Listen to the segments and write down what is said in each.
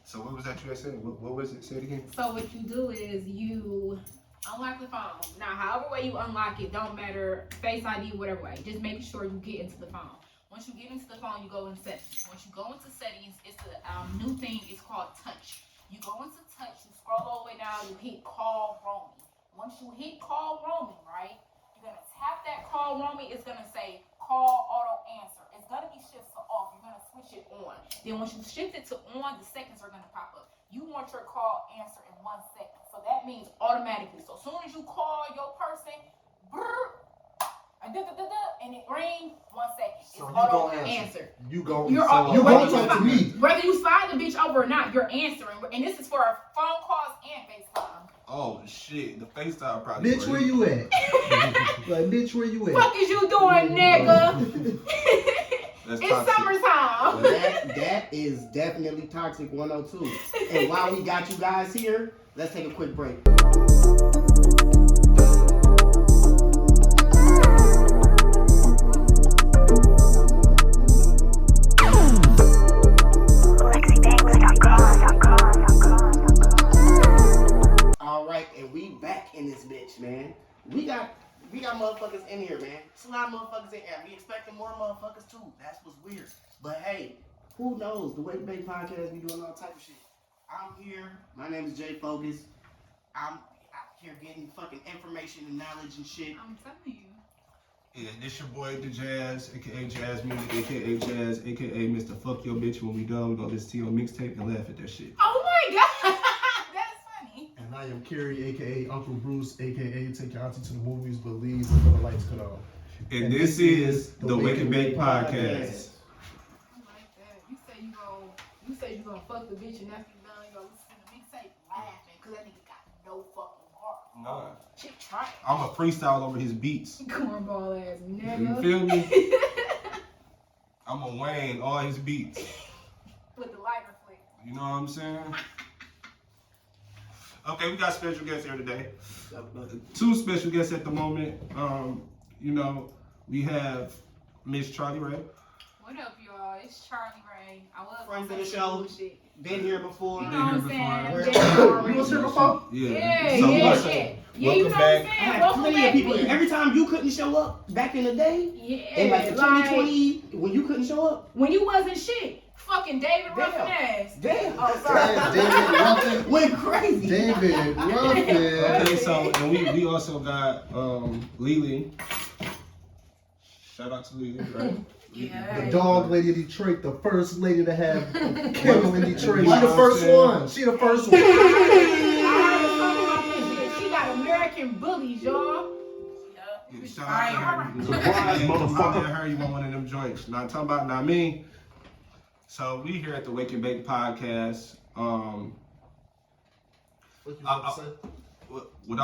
So what was that you had said? What was it? Say it again. So what you do is you unlock the phone. Now, however way you unlock it, don't matter, Face ID, whatever way. Just make sure you get into the phone. Once you get into the phone, you go into settings. Once you go into settings, it's a new thing. It's called touch. You go into touch, you scroll all the way down, you hit call roaming. Once you hit call roaming, right, you're going to tap that call roaming. It's going to say call auto answer. It's going to be shifted to off. You're going to switch it on. Then once you shift it to on, the seconds are going to pop up. You want your call answer in 1 second. So that means automatically. So as soon as you call your person, and it rings, 1 second. It's so auto answer. You go. You're talk to me. Whether you slide the bitch over or not, you're answering. And this is for phone calls and FaceTime. Oh shit, the FaceTime probably. Bitch, where you at? Like, bitch, where you at? Fuck is you doing, nigga? That's It's toxic. summertime. That is definitely Toxic 102. And while we got you guys here, let's take a quick break. Alright, and we back in this bitch, man. We got motherfuckers in here, man. It's a lot of motherfuckers in here. We expecting more motherfuckers too. That's what's weird. But hey, who knows? The Thewakenbakepodcast be doing all type of shit. I'm here. My name is Focuz. I'm out here getting fucking information and knowledge and shit. I'm telling you. Yeah, this your boy Dajazz, aka Jazz Music, aka Jazz, aka Mr. Fuck Your Bitch. When we done, we gonna listen to your mixtape and laugh at that shit. Oh my god, that's funny. And I am Kary, aka Uncle Bruce, aka Take Your Auntie to the Movies, but leave before the lights cut off. And this is the Wake and Bake Podcast. I like that. You say you gonna fuck the bitch and after you done, you gonna listen to the mixtape laughing because that nigga got no fucking heart. Nah. Shit, try. I'm a freestyle over his beats. Cornball ass nigga. You feel me? I'm a Wayne all his beats. With the lighter flick. You know what I'm saying? Okay, we got special guests here today. 2 special guests at the moment. You know, we have Miss Charlie Ray. What up, y'all? It's Charlie Ray. I was Friends of the show. Been here before. You know what I'm saying? You was here before? Yeah. Yeah, So yeah, welcome yeah. Yeah, you know what back. I'm I saying? had Welcome plenty back of people. here. Every time you couldn't show up back in the day, Yeah, in like the 2020, when you couldn't show up. when you wasn't shit. Fucking David Ruffin ass. Damn. Oh, sorry. David Ruffin. Went crazy. David Ruffin. Okay, so and we also got Lily. Shout out to Lily, right? Yeah. The dog lady of Detroit, the first lady to have a kennel in Detroit. She the first one. She the first one. She got American bullies, y'all. Yeah, shout out to her. Surprise, motherfucker. Her, you want one of them joints. Not talking about not me. So we here at the Wake and Bake Podcast. What I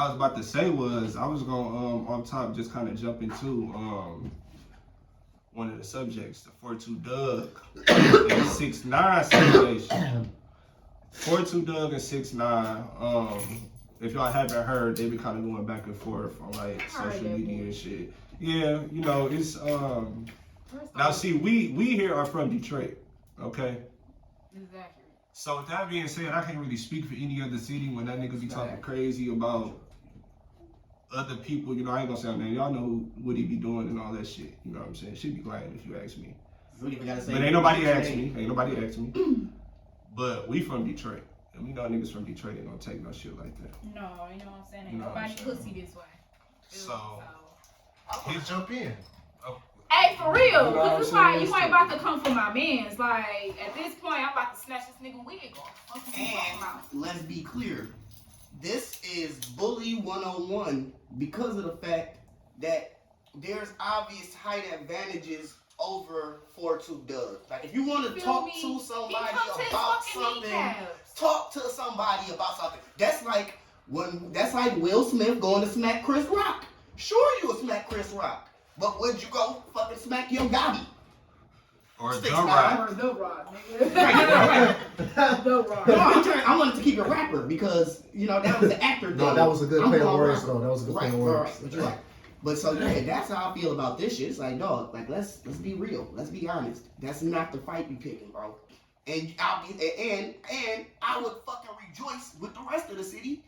was about to say was I was gonna on top just kind of jump into one of the subjects, the 4-2 Doug and 6ix9ine situation. 4-2 Doug and 6ix9ine. If y'all haven't heard, they been kind of going back and forth on like social media and shit. Yeah, you know it's now see we here are from Detroit, okay. Exactly. So with that being said, I can't really speak for any other city when that nigga be talking crazy about other people. You know, I ain't gonna say name. Y'all know what he be doing and all that shit. You know what I'm saying? She'd be lying if you ask me. But ain't nobody asked me. Ain't nobody asked me. But we from Detroit. And we know niggas from Detroit ain't gonna take no shit like that. No, you know what I'm saying? Ain't You know what I'm nobody saying? pussy this way. So He jump in. Hey, for real, You know what cause I'm it's like saying? you ain't about to come for my mans. Like at this point, I'm about to snatch this nigga wig off. What you talking And about? let's be clear, this is Bully 101 because of the fact that there's obvious height advantages over 4-2 Doug. Like if you want to Feel talk me? to somebody He come to his about fucking something, kneecaps. talk to somebody about something. That's like Will Smith going to smack Chris Rock. Sure, you will smack Chris Rock, but would you go fucking smack Yo Gotti? Or Six the nine. Rock. Or the Rock, nigga. Right. The Rock. No, I wanted to keep it rapper because you know that was an actor thing. No, that was a good I'm play on going words rapper. though. That was a good play on Right, words. but you're right. But so yeah, that's how I feel about this shit. It's like, dog, like let's be real. Let's be honest. That's not the fight you picking, bro. And and I would fucking rejoice with the rest of the city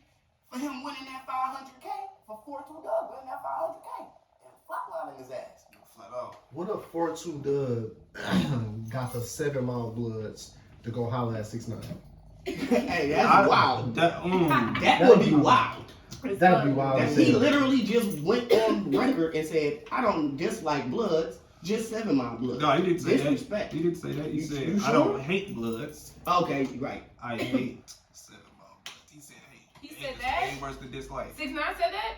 for him winning that 500K for 4-2 Dub winning that 500K and flatlining his ass. Flat out. What if 4-2 Dub got the 7 Mile Bloods to go holler at 6ix9ine? Hey, that's wild. That would be wild. That'd be wild. That he literally just went on record and said, I don't dislike Bloods, just 7 Mile Bloods. No, he didn't say Disrespect. that. He didn't say that. He said, you I don't hate Bloods. Okay, right. I hate 7 Mile Bloods. He said hate. He said that? Ain't worse than dislike. 6ix9ine said that?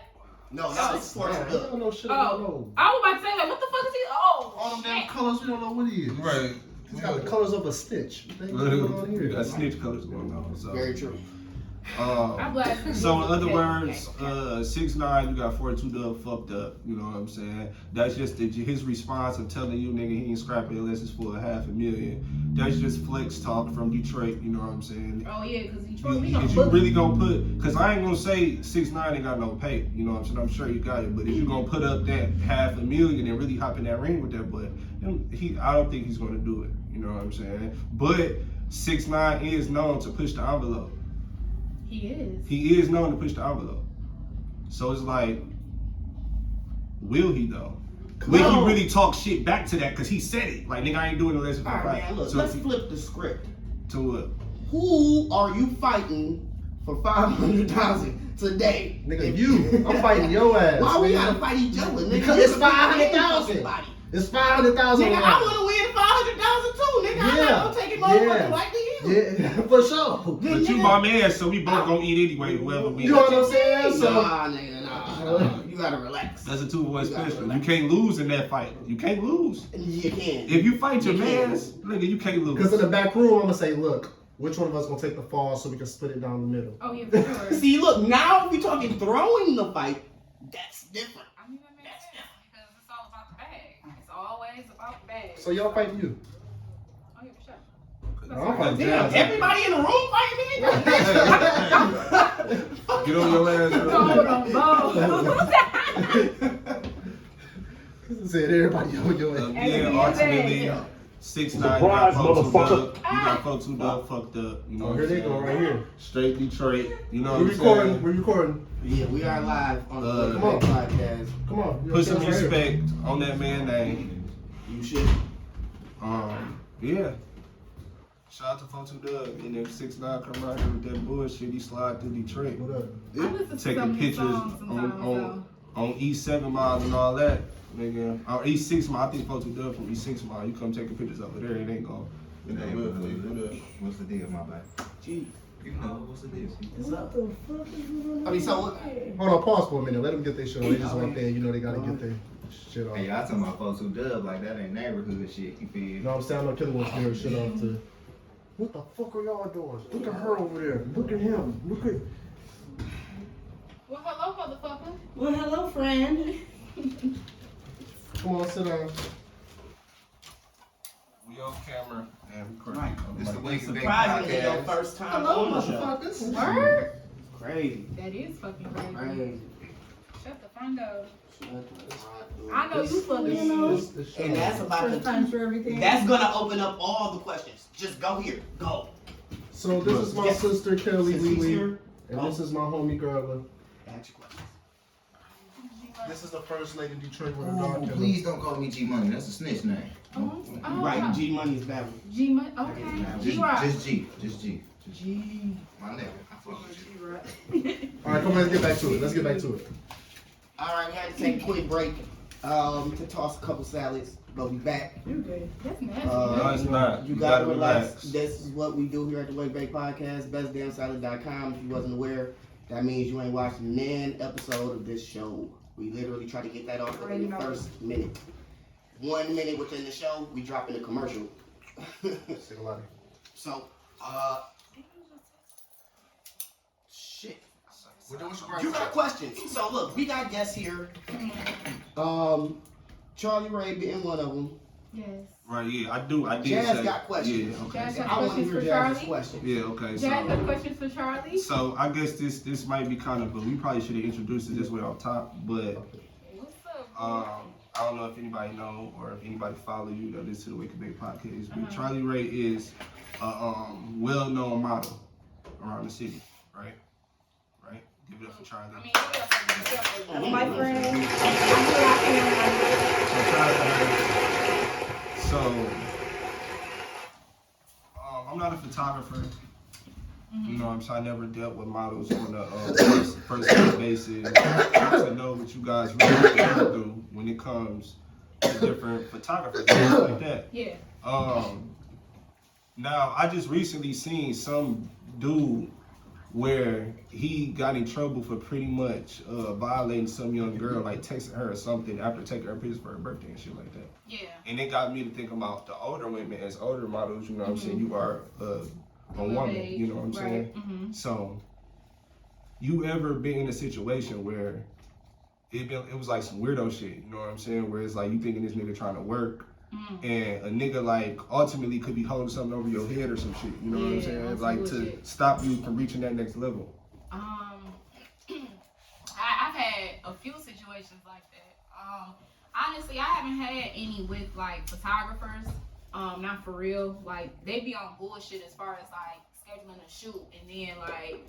No, that was Man, I 4-2 don't Dub. know shit Oh. about no. I was about to say, like, what the fuck is he? Oh, All them damn shit. colors, we don't know what he is. Right. He's got the colors of a snitch. What going on You here? got snitch colors going on. So. Very true. I'm glad. So in other Okay, words, okay. 6ix9ine, you got 4-2 Dub fucked up. You know what I'm saying? That's just his response of telling you, nigga, he ain't scrapping unless it's for $500,000. That's just flex talk from Detroit. You know what I'm saying? Oh yeah, because Detroit, we gonna If you put. really gonna put, cause I ain't gonna say 6ix9ine ain't got no pay. You know what I'm saying? I'm sure you got it, but if you gonna put up that $500,000 and really hop in that ring with that, but I don't think he's gonna do it. You know what I'm saying? But 6ix9ine is known to push the envelope. He is. He is known to push the envelope. So it's like, will he though? Will he really talk shit back to that? Cause he said it. Like, nigga, I ain't doing it unless it's for All right, man, look, so let's flip the script. to what? Who are you fighting for 500,000 today? Nigga, you. I'm fighting your ass. Why we nigga. gotta fight each other? Nigga, Because You it's can pick 500,000. anybody. It's 500,000. Nigga, I wanna win 500,000 too, nigga. I'm not gonna take it motherfucking like the you. Yeah, for sure. But you my man, so we both gonna eat anyway, whoever we You know what I'm saying? So, Nah, nigga, nah. You gotta relax. That's a 2-way You gotta special. You relax. can't lose in that fight. You can't lose. You can. If you fight your You can. mans, nigga, you can't lose. because in the back room, I'm gonna say, look, which one of us gonna take the fall so we can split it down the middle? Oh yeah, for sure. See, look, now if we talking throwing the fight, that's different. I mean, that makes sense because it's all about the bag. It's always about the bag. So y'all fighting you. Oh yeah, for sure. I'm fighting Damn, Dajazz. everybody in the room fighting me? Get on your ass, Hold bro. on, bro. Said everybody on your ass. Yeah, ultimately, 6ix9ine, you got 4-2 Dub. You got 4-2 Dub fucked up. You know Oh, what here I'm they go, saying? right here. Straight Detroit. You know We're what I'm recording. saying? We're recording. Yeah, we are live on the come on. podcast. Come on. Put some Right here. respect on that man's name. You should. Yeah. Shout out to 4-2 Dub. And if 6ix9ine come out here with that bullshit, he slide through Detroit. What up? I listen to some Taking of his pictures songs sometimes, on East 7 Miles and all that. Nigga. Or East 6 Mile. I think 4-2 Dub from East 6 Mile. You come taking pictures over there, it ain't gonna. It ain't good for you. What up? What's the deal, my bad? Gee. You know, what's the deal? What's up? the fuck is going on? I mean, so what? Hold on, pause for a minute. Let them get their shit on. They just want there. You know they gotta get their shit on. Hey, y'all talking about folks who dub like that ain't neighborhood shit. You feel? You know what I'm saying? I know Killer wants to hear shit off to. What the fuck are y'all doing? Look at her over there. Look at him. Look at. Well, hello, motherfucker. Well, hello, friend. Come on, sit down. We on camera and recording. Right. It's the Waking Bake Surprisingly, your Podcast. first time Hello, on the show. motherfuckers. Word? Crazy. That is fucking crazy. Crazy. Shut the front door. I I know you fucking This- know. this show. And that's about First to. time for everything. That's gonna open up all the questions. Just go here. Go. So this is my Yes. sister Kelly Since Wee he's Wee, here, and go. this is my homie Garla. Ask your questions. This is the first lady in Detroit with a Oh, dog killer. please don't call me G Money. That's a snitch name. Oh, Right. G Money's better. G Money. Okay. Just, G Rock. just G. Just G. G. My nigga. I fuck with you. All right, come on, let's get back to it. Let's get back to it. All right, we had to take a quick break to toss a couple salads. But we back. You good. That's nasty. No, it's not. You You gotta gotta relax. relax. This is what we do here at the Wake Bake Podcast, bestdamnsalad.com. If you wasn't aware, that means you ain't watched an episode of this show. We literally try to get that off within the first minute. 1 minute within the show, we drop in a commercial. Say a lot. So, shit. We're doing You got questions. So look, we got guests here. Charlie Ray being one of them. Yes. Right, yeah, I did Jazz say. got questions. Yeah, okay. Jazz got I want to questions hear for Jazz's Charlie. questions. Yeah, okay. Jazz has So, questions for Charlie. so I guess this might be kind of, but we probably should have introduced it this way off top. But What's up? I don't know if anybody know or if anybody follow you that listen to the WNBP podcast. But Uh-huh. Charlie Ray is well-known model around the city, right? Right? Give it up for Charlie. I mean, yeah, My friend, So, I'm not a photographer. You know what I'm saying? I never dealt with models on a first basis to know what you guys really go through when it comes to different photographers and stuff like that. Yeah. Now, I just recently seen some dude where he got in trouble for pretty much violating some young girl, like texting her or something after taking her pictures for her birthday and shit like that. Yeah. And it got me to think about the older women as older models, you know what I'm saying? You are a woman, you know what I'm saying? Mm-hmm. So, you ever been in a situation where it was like some weirdo shit, you know what I'm saying? Where it's like you thinking this nigga trying to work, and a nigga like ultimately could be holding something over your head or some shit, you know what I'm saying? Like to stop you from reaching that next level. I've had a few situations like that. Honestly, I haven't had any with like photographers. Not for real. Like they be on bullshit as far as like scheduling a shoot, and then like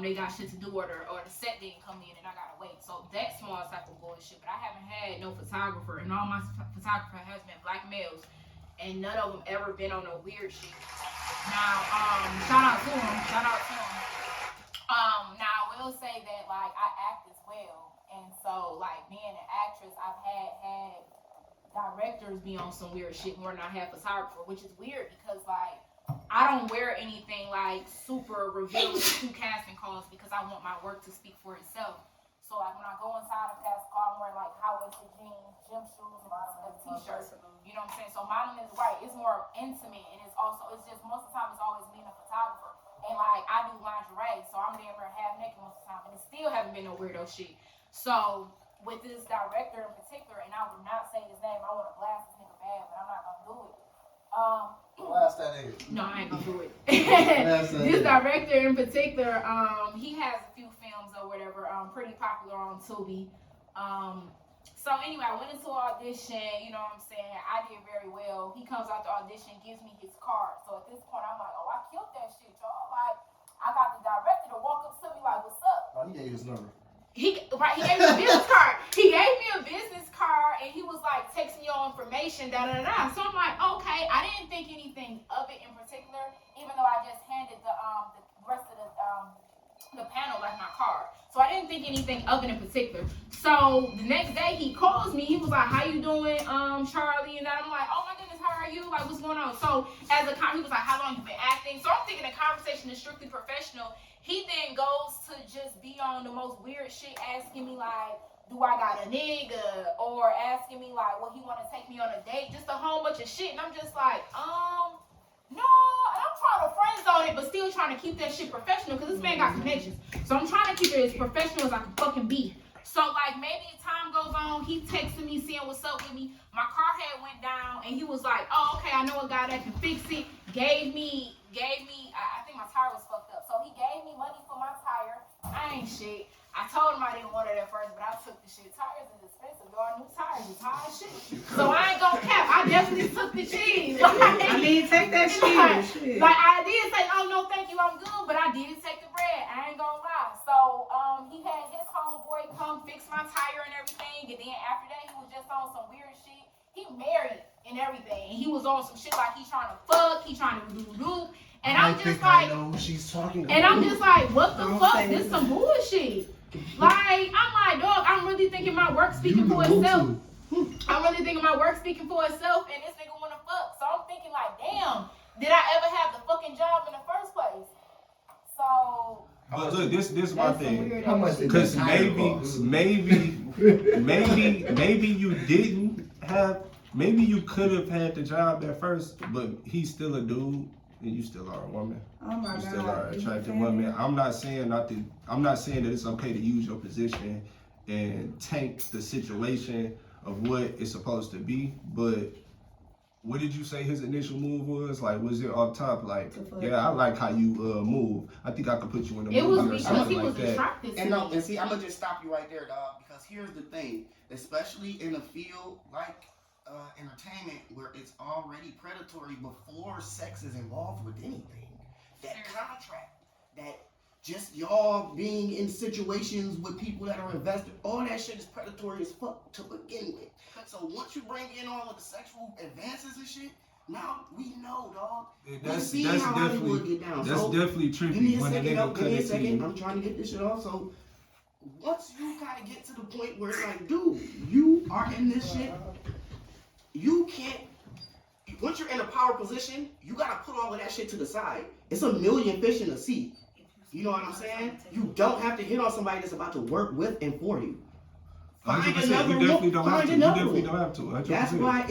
they got shit to do or the set didn't come in and I gotta wait. So that small type of bullshit. But I haven't had no photographer, and all my photographer has been black males, and none of them ever been on no weird shit. Now, shout out to them. Now I will say that like I act as well, and so like being an actress, I've had directors be on some weird shit more than I have photographer, which is weird because like I don't wear anything like super revealing to casting calls because I want my work to speak for itself. So like when I go inside a casting call, I'm wearing like high-waisted jeans, gym shoes, and a t-shirt. You know what I'm saying? So modeling is right. It's more intimate, and it's just most of the time it's always being a photographer. And like I do lingerie, so I'm damn near half naked most of the time, and it still haven't been no weirdo shit. So with this director in particular, and I would not say his name, I want to blast this nigga bad, but I'm not gonna do it. Blast that nigga. No, I ain't gonna do it. Blast that This nigga. director in particular, he has a few films or whatever, pretty popular on Tubi. So anyway, I went into an audition, you know what I'm saying? I did very well. He comes out the audition, gives me his card. So at this point, I'm like, oh, I killed that shit, y'all. Like, I got the director to walk up to me like, what's up? Oh, he gave you his number. He gave me a business card. He gave me a business card, and he was like, text me your information, da-da-da-da. So I'm like, okay. I didn't think anything of it in particular, even though I just handed the rest of the panel like my card. So I didn't think anything of it in particular. So the next day he calls me. He was like, "How you doing, Charlie?" And I'm like, "Oh my goodness, how are you? Like, what's going on?" So he was like, "How long you been acting?" So I'm thinking the conversation is strictly professional. He then goes to just be on the most weird shit, asking me like, "Do I got a nigga?" Or asking me like, "Well, he want to take me on a date?" Just a whole bunch of shit. And I'm just like, no, and I'm trying to friend zone it, but still trying to keep that shit professional because this man got connections. So I'm trying to keep it as professional as I can fucking be. So like maybe as time goes on, he texted me, seeing what's up with me. My car had went down, and he was like, "Oh, okay, I know a guy that can fix it." Gave me. I think my tire was fucked up, so he gave me money for my tire. I ain't shit. I told him I didn't want it at first, but I took the shit. Tires is expensive. Y'all new tires is high as shit. So I ain't gonna cap. I definitely took the cheese. I mean, take that shit. Like I did say, "Oh no, thank you, I'm good," but I did take the bread. I ain't gonna lie. So he had his homeboy come fix my tire and everything, and then after that he was just on some weird shit. He married and everything, and he was on some shit like he trying to fuck, he trying to do. And I'm just like, I know who she's talking about. and I'm just like, what the fuck? This some bullshit. Like, I'm like, dog, I'm really thinking my work speaking for itself. I'm really thinking my work speaking for itself, and this nigga wanna fuck. So I'm thinking like, damn, did I ever have the fucking job in the first place? So. But look, this is my thing. How much did Because that tire cost? maybe you didn't have, maybe you could have had the job at first, but he's still a dude and you still are a woman. Oh my You God. still are an attractive woman. I'm not saying that it's okay to use your position and tank the situation of what it's supposed to be, but what did you say his initial move was? Like, was it off top? Like, yeah, I like how you move. I think I could put you in the It was movie or because something he like was that. attracted to And no, me. and see, I'm gonna just stop you right there, dog, because here's the thing, especially in a field like entertainment where it's already predatory before sex is involved with anything. That contract, that just y'all being in situations with people that are invested, all that shit is predatory as fuck to begin with. So once you bring in all of the sexual advances and shit, now we know, dog. That's see how Hollywood definitely get down. that's so, definitely give me trippy a when a second, nigga give me a cut it to second. you. I'm trying to get this shit off. So once you kind of get to the point where it's like, dude, you are in this shit, you can't. Once you're in a power position, you gotta put all of that shit to the side. It's a million fish in the sea. You know what I'm saying? You don't have to hit on somebody that's about to work with and for you. 100%. You definitely don't have to. You definitely don't have to. 100%. That's why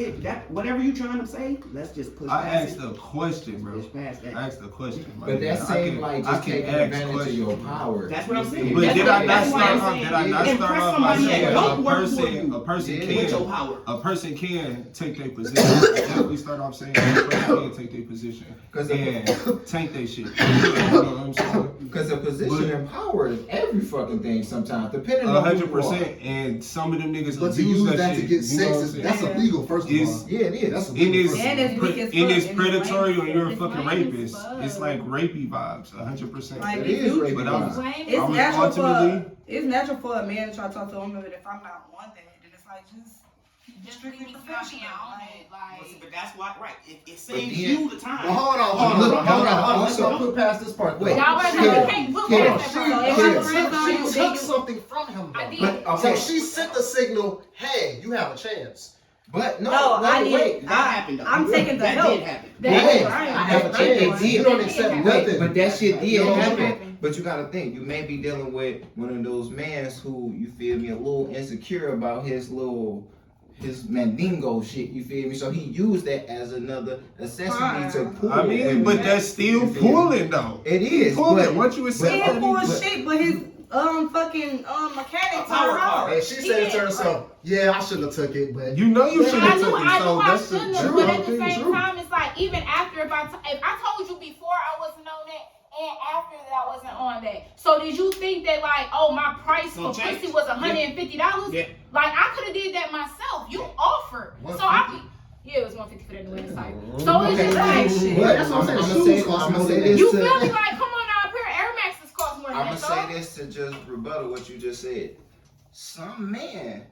whatever you trying to say, let's just push I past asked it. a question, bro. Push past that. I asked a question. But that seems like just taking advantage of your power. That's what I'm saying. But did I not That's why I'm start off? saying Did I not start impress off by somebody that saying don't work for you a person with your can power. a person can take their position? I definitely start off saying a person can take their position and tank their shit. You know what I'm saying? Because a position in power is every fucking thing sometimes, depending on who you are. 100%. And some of them niggas But to abuse use that that shit. to get You know what I'm sex, saying? that's illegal, first of all. Yeah, it is. That's It illegal. is, first of And it's all. weak as it is fuck. predatory or you're a It's fucking lame as rapist. fuck. It's like rapey vibes, 100%. Like, It if is you- rape But vibes. It's I was natural for ultimately- it's natural for a man to try to talk to a woman, but if I'm not on that, then it's like just strictly strictly professional. professional. But that's why, right? It saves then- you the time. Well, hold on. Let's Also- not put past this part. Wait. Y'all right Shit. now, we can't look Shit. past that part. So if Shit. I'm friends on you, She then took you- something from him, I though. did. But, So okay. she sent the signal, hey, you have a chance. But No, wait, wait. That happened, though. I'm taking the That help. did happen. Hey, Right. I have a Right. chance. It You did. don't accept Wait, nothing. But that shit did You know what I'm happen. saying? But you gotta think, you may be dealing with one of those mans who, you feel me, a little insecure about his mandingo shit, you feel me? So he used that as another necessity to pull. I mean, women. but that's still You feel me? pulling though. It is. Pulling. But Once you He accept didn't that, pull he- shit, but his mechanic A told power her car. And she said to herself, yeah, I shouldn't have took it, but you know you But should I have knew took it. I So that's the shouldn't have, but at the true. same time, it's like even after if I told you before I wasn't on that, and after that I wasn't on that. So did you think that like, oh, my price for Gonna change. pussy was $150? Yeah. Like I could have did that myself. You offered, so it was $150 for that new inside. Mm-hmm. So it's just like shit. But That's what I'm saying. I'ma Shoes say- cost I'ma more say than this you to- feel me? Like come on now, a pair of Air Maxes cost more than I'm that. gonna say this to just rebuttal what you just said. Some men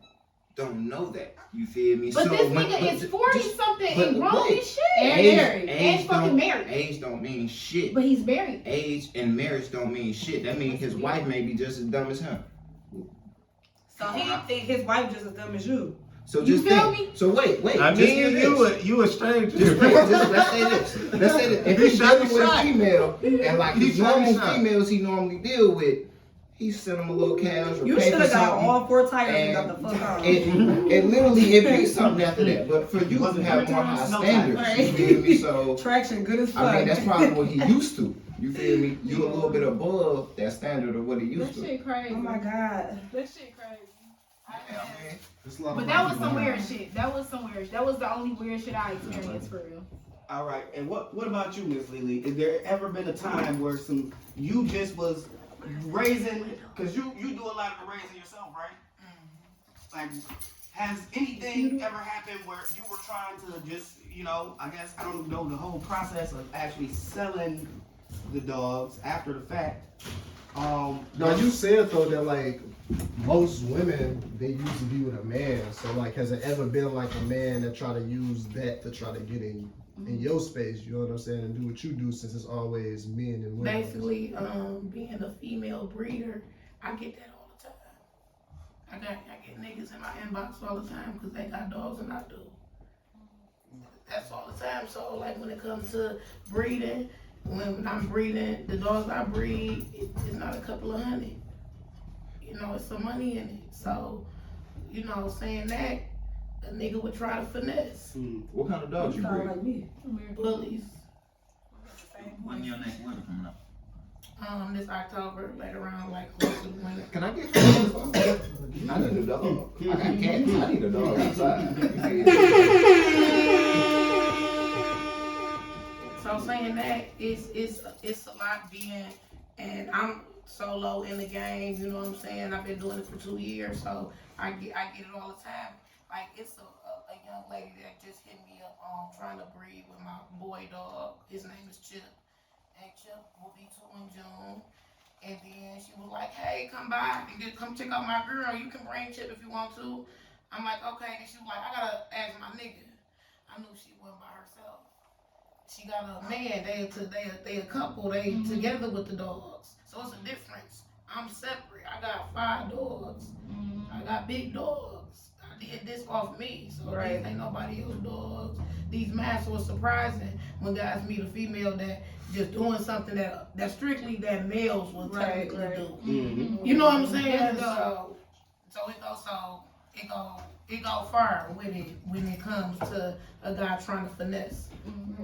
don't know that. You feel me? But this nigga is 40 something and grown wait. as shit. And married. And fucking married. Age don't mean shit. But he's married. Age and marriage don't mean shit. That means his wife may be just as dumb as him. So he think his wife just as dumb as you. So You just feel think. me? So wait. I just mean, think you a stranger. Just wait, let's say this. Let's say that if He he's shot dealing his with a shot. female and like He his shot his normal shot. females he normally deal with, he sent him a little cash or You pay should for have got something. all 4 tires and And got the fuck out. it literally it be something after that. But for you to Wasn't have good more times, high no standards, times. you feel me? So Traction good as fuck. I mean that's probably what he used to. You feel me? You a little bit above that standard of what he used That to. shit crazy. Oh my god. That shit crazy. Yeah, man. But that was some weird shit. That was the only weird shit I experienced for real. All right, and what about you, Miss Lily? Is there ever been a time where you just was raising, because you do a lot of the raising yourself, right? Like, has anything ever happened where you were trying to just, I guess, I don't know, the whole process of actually selling the dogs after the fact? Now you said though that like most women they used to be with a man. So like, has it ever been like a man that try to use that to try to get in your space? You know what I'm saying? And do what you do, since it's always men and women. Basically, being a female breeder, I get that all the time. I get niggas in my inbox all the time because they got dogs and I do. That's all the time. So like when it comes to breeding, when I'm breeding, the dogs I breed, it's not a couple of $100. It's some money in it. So, saying that, a nigga would try to finesse. What kind of dogs you Sound breed? like me. Bullies. When your next winter coming up? This October, like around like close to the winter. Can I get some? I need a dog. I got cats. I need a dog outside. So saying that it's a lot being, and I'm solo in the game. You know what I'm saying? I've been doing it for 2 years, so I get it all the time. Like it's a young lady that just hit me up on trying to breed with my boy dog. His name is Chip. And Chip will be 2 in June. And then she was like, hey, come by and come check out my girl. You can bring Chip if you want to. I'm like, okay. And she was like, I gotta ask my nigga. I knew she wasn't by herself. She got a man. They a couple. They together with the dogs. So it's a difference. I'm separate. I got 5 dogs. I got big dogs. I did this off me. So these ain't nobody else's dogs. These masks were surprising when guys meet a female that just doing something that strictly that males will technically do. You know what I'm saying? So it go far when it comes to a guy trying to finesse.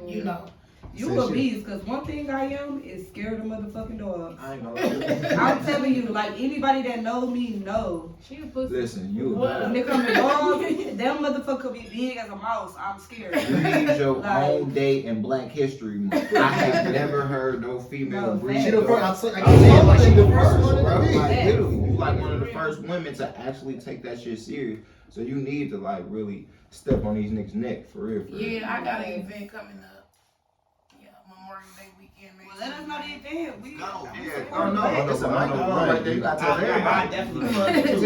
You know. You a beast, cause one thing I am is scared of motherfucking dogs. I ain't gonna I'm telling you, like anybody that know me know. She a pussy. listen, you When it comes to dogs, that motherfucker could be big as a mouse. I'm scared. You need your own day in Black History Month. I have never heard no female breed. She the dog. first. I'm saying like she the first, one bro. to be. Like literally, you like one of the first women to actually take that shit serious. So you need to like really step on these niggas' neck for real. Yeah, I got an event coming up. Memorial Day weekend. Well, let us know the event. We Go. Yeah, oh no, it's a microphone right there. You gotta tell I everybody. definitely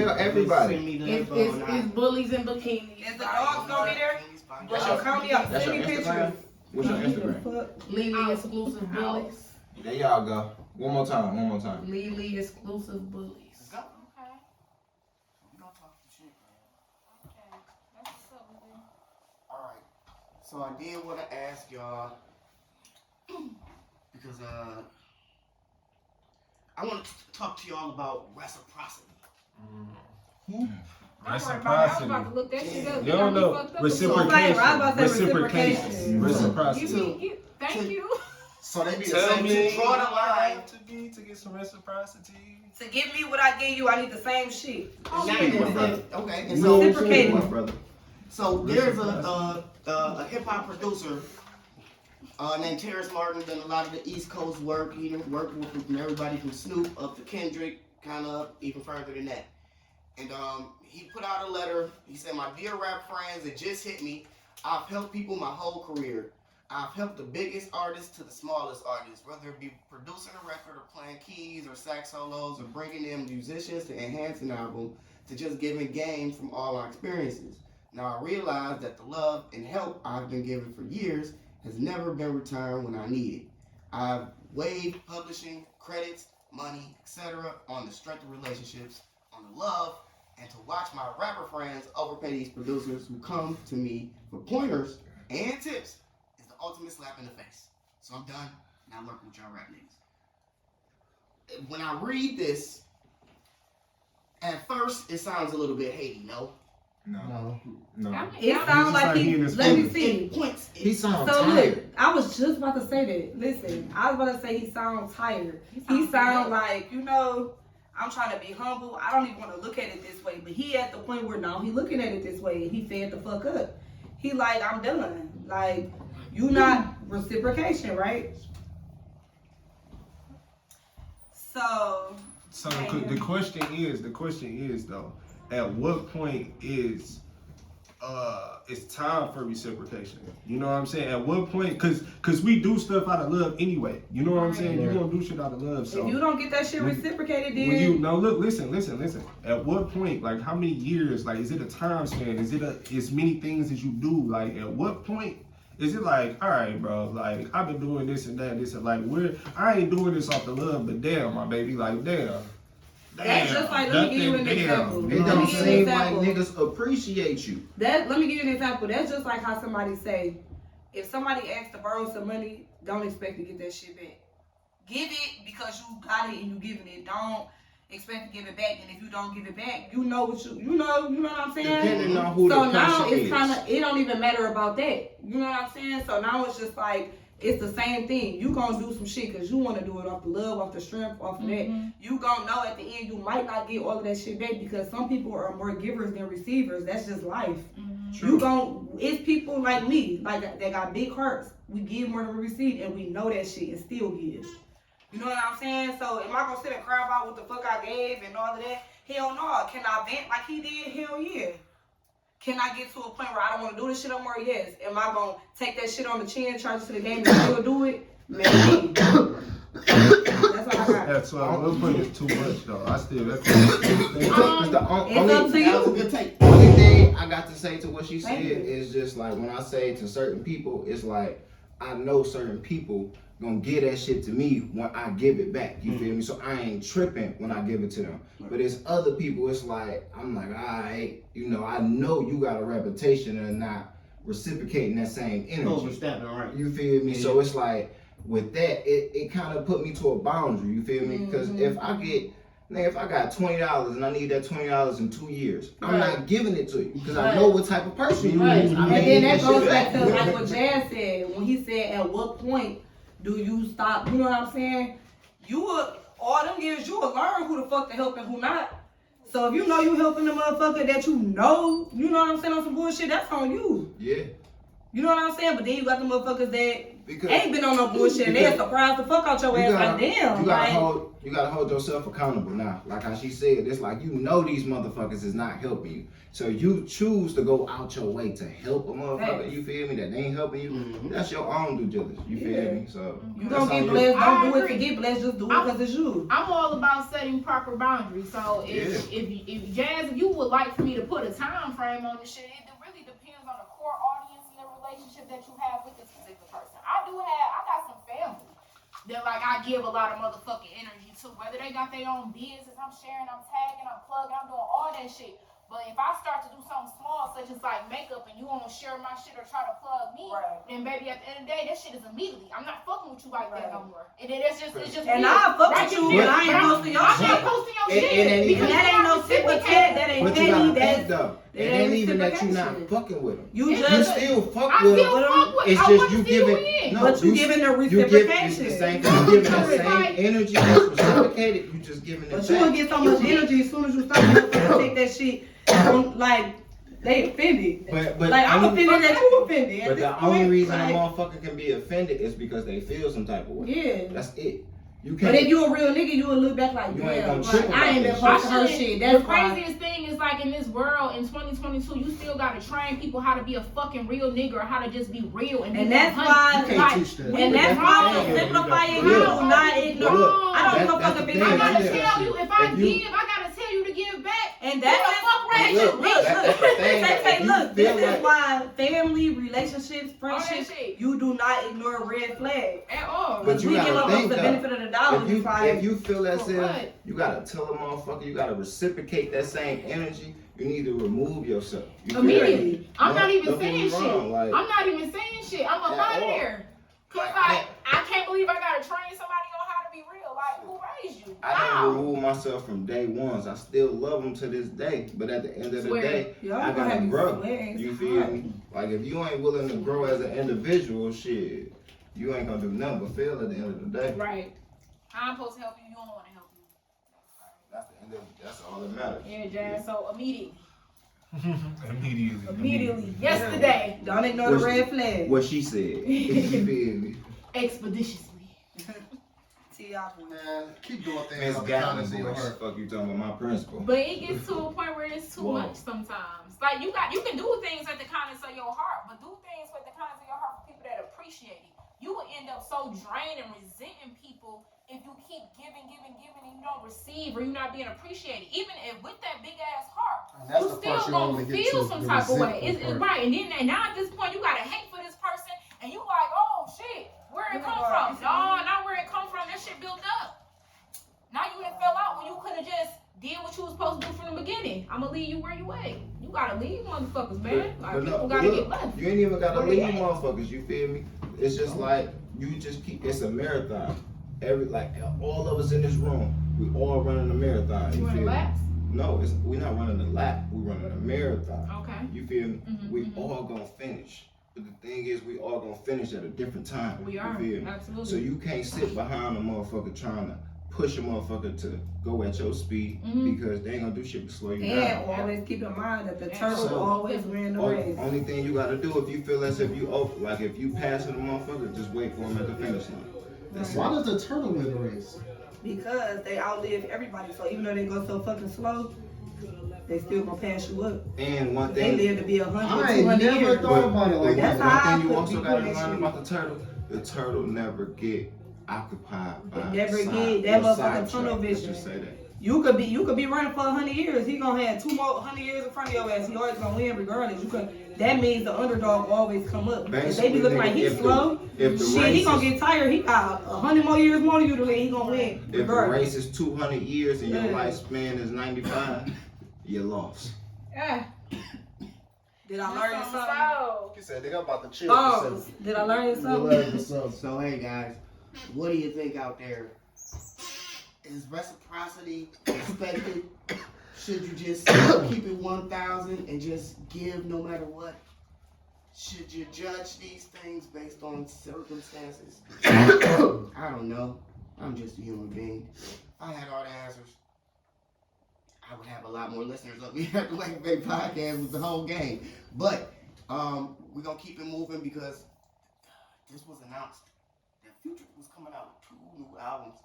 Tell everybody. Send me the It's info and I- bullies in bikinis. Is the dogs gonna be there? What's your- Count me up. That's Send your me Instagram? pictures. What's your Instagram? Lily exclusive bullies. There y'all go. One more time. Lily exclusive bullies. Go. Okay. We don't talk some shit, man. Okay. That's what's up with it. Alright. So I did want to ask y'all because I want to talk to y'all about reciprocity. I was about to look that shit up. You don't know. Right, I was about to say Reciprocation. Reciprocity. Thank you. So they be the Tell same me to draw the line. to get some reciprocity. To give me what I give you, I need the same shit. Okay, and so Reciprocating. My brother. So there's a hip hop producer named Terrence Martin, done a lot of the East Coast work. He done worked with from everybody from Snoop up to Kendrick, kind of even further than that. And he put out a letter. He said, "My dear rap friends, it just hit me. I've helped people my whole career. I've helped the biggest artists to the smallest artists, whether it be producing a record or playing keys or sax solos or bringing in musicians to enhance an album to just giving game from all my experiences. Now I realize that the love and help I've been given for years has never been returned when I need it. I've waived publishing, credits, money, etc. on the strength of relationships, on the love, and to watch my rapper friends overpay these producers who come to me for pointers and tips is the ultimate slap in the face. So I'm done, now working with y'all rap niggas." When I read this, at first it sounds a little bit Haiti, no? No. It sounds like he. Let me see. He sounds So tired. look, I was just about to say that. Listen, I was about to say he sounds tired. He sounds like, you know, I'm trying to be humble. I don't even want to look at it this way, but he at the point where now he looking at it this way and he fed the fuck up. He like, I'm done. Like, you not reciprocation, right? So the question is though, at what point is it's time for reciprocation? You know what I'm saying? At what point? Cause we do stuff out of love anyway. You know what I'm saying? You gonna do shit out of love. So if you don't get that shit reciprocated, then when you listen. At what point? Like how many years? Like is it a time span? Is it as many things as you do? Like at what point? Is it like, all right, bro, like, I've been doing this and that, like, I ain't doing this off the love, but damn, my baby, like, damn. That's just like, let me give you an example. It don't seem like niggas appreciate you. Let me give you an example. That's just like how somebody say, if somebody asks to borrow some money, don't expect to get that shit back. Give it because you got it and you giving it. Don't expect to give it back, and if you don't give it back, you know what I'm saying? Depending on who so the now person it's is. kind of, it don't even matter about that. You know what I'm saying? So now it's just like, it's the same thing. You gonna do some shit because you want to do it off the love, off the strength, off of that. You gonna know at the end you might not get all of that shit back because some people are more givers than receivers. That's just life. It's people like me, like that got big hearts. We give more than we receive, and we know that shit and still give. You know what I'm saying? So am I gonna sit and cry about what the fuck I gave and all of that? Hell no. Can I vent like he did? Hell yeah. Can I get to a point where I don't want to do this shit no more? Yes. Am I gonna take that shit on the chin, charge it to the game, and still do it? Maybe. That's all I got. That's why we'll bring it too much though. I still that's It's up to That was a you. good take. Only thing I got to say to what she said Thank you. is just like when I say to certain people, it's like I know certain people gonna give that shit to me when I give it back. You feel me? So I ain't tripping when I give it to them. But it's other people, it's like I'm like, alright, you know, I know you got a reputation of not reciprocating that same energy. Overstepping, right? You feel me? So it's like with that, it kind of put me to a boundary. You feel me? Because if I got $20 and I need that $20 in 2 years, I'm not giving it to you because I know what type of person you is. And then that goes back to like what Jazz said when he said, at what point do you stop? You know what I'm saying? You will, all them years, you will learn who the fuck to help and who not. So if you know you helping the motherfucker that you know what I'm saying, on some bullshit, that's on you. Yeah. You know what I'm saying? But then you got the motherfuckers that Because ain't been on no bullshit and they're surprised the fuck out your ass like damn. You gotta hold yourself accountable now. Like how she said, it's like you know these motherfuckers is not helping you. So you choose to go out your way to help a motherfucker, Right. you feel me, that they ain't helping you. That's your own due diligence, you feel me? So You that's gonna get on blessed, I don't do it agree. to get blessed, just do it because it's you. I'm all about setting proper boundaries. So if Jazz, if you would like for me to put a time frame on this shit, it really depends on the core audience and the relationship that you have with this particular person. I got some family that like I give a lot of motherfucking energy to. Whether they got their own business, I'm sharing, I'm tagging, I'm plugging, I'm doing all that shit. But if I start to do something small, such as like makeup, and you won't share my shit or try to plug me, then baby, at the end of the day, that shit is immediately. I'm not fucking with you like that no more. And then it's just And weird. I fuck Right with you, there. but I ain't posting your I'm shit. not posting your It shit. ain't because that you ain't no not tip or reciprocating. tag, that ain't but you gotta petty, think that's though. It ain't even that you not fucking with them. You You just still fuck I with still them. fuck with. It's I just want you to see you giving in. no, but you giving the you give it's reciprocation. the same thing. You giving the same energy that's reciprocated. You just giving it But back. you will get so much energy as soon as you start to take that shit. Like they offended. But Like I'm only- offended that you offended. But At the this only point, reason like, a motherfucker can be offended is because they feel some type of way. Yeah. That's it. You But can't. if you a real nigga, you will look back like, You ain't damn, gonna trip like, about I ain't been that posting her shit. shit. The That's why. craziest thing is like in this world in 2022, you still gotta train people how to be a fucking real nigga or how to just be real and that's why. You can't teach that. And that's why to simplify it, you do not ignore. Look, I don't give a that's fuck the if thing. it's I That's gotta it. tell you, if I If you- give, I gotta tell you to give back. And that's Who the fuck Hey, raised look, you? that's the thing. If you Look, feel this is like- why family, relationships, friendships, shit. you do not ignore red flags. At all. But you we give gotta up think the though. benefit of the doubt. If you feel as For if what? you gotta tell a motherfucker, you gotta reciprocate that same energy, you need to remove yourself. You feel me? Immediately. I'm not even Don't get me saying shit. wrong, like- I'm not even saying shit. I'm up At out of all. there. Cause Like, like, I can't believe I gotta train somebody on how to be real. Like, who raised you? I How? didn't remove myself from day ones. I still love them to this day. But at the end of the Swear. day, Y'all I gonna gotta have me grow. swearing. You feel me? Like if you ain't willing to grow as an individual, shit, you ain't gonna do nothing but fail at the end of the day. Right. I'm supposed to help you. You don't want to help you. That's all that matters. Yeah, Jazz. So immediately. Immediately. Yesterday. Don't ignore the red flag. What she said. You feel me? Expeditiously. Man, keep doing things Miss out the Gatlin kindness of your voice. heart. Fuck you talking about my principal. But it gets to a point where it's too Whoa. much sometimes. Like you can do things with the kindness of your heart, but do things with the kindness of your heart for people that appreciate it. You will end up so drained and resenting people if you keep giving, and you don't receive or you're not being appreciated. Even if with that big ass heart, And that's you the part still you gonna only get feel to, some the type of way. resentful It's part. right, and then now at this point you gotta hate for this person, and you like, oh shit, where it come from? No, not where it come from. That shit built up. Now you done fell out when you could have just did what you was supposed to do from the beginning. I'ma leave you where you at. You gotta leave motherfuckers, man. Like people gotta get left. You ain't even gotta Where leave they at? motherfuckers, you feel me? It's just like you just keep it's a marathon. All of us in this room, we all running a marathon. You You wanna feel me? relax? No, we're not running a lap, we're running a marathon. Okay. You feel me? Mhm, We mhm. all gonna finish. But the thing is we all gonna finish at a different time. We you are. feel me? Absolutely. So you can't sit behind a motherfucker trying to push a motherfucker to go at your speed Mhm. because they ain't gonna do shit but slow you down. And always keep in mind that the turtle So- always win the race. Only thing you gotta do if you feel as if you like if you passing the motherfucker, just wait for him at the finish line. That's Why it. does the turtle win the race? Because they outlive everybody. So even though they go so fucking slow, They still gonna pass you up. And one They thing, live to be 100, I ain't 200 never years. thought about it like That's that. how I one thing you could also be gotta putting that learn shit. about the turtle never get occupied by Never side- get that or motherfucking sidetrack. tunnel Let's vision. just say that. You could be running for 100 years. He gonna have 2 more 100 years in front of your ass. He always gonna win regardless. That means the underdog always come up. If they Basically, be looking like nigga, he's slow, if the shit, he race gonna is- get tired. He got 100 more years more than you to live. He gonna win If the regardless. race is 200 years and your Yeah. lifespan is 95, you lost. Yeah. Did I learn you something? So, He said, nigga, I'm about to chill. Bombs. Did I learn you something? So hey guys, what do you think out there? Is reciprocity expected? Should you just keep it 1,000 and just give no matter what? Should you judge these things based on circumstances? I don't know. I'm just a human being. If I had all the answers, I would have a lot more listeners up here at the WNBP with the whole game. But we're gonna keep it moving because this was announced that Future was coming out with 2 new albums.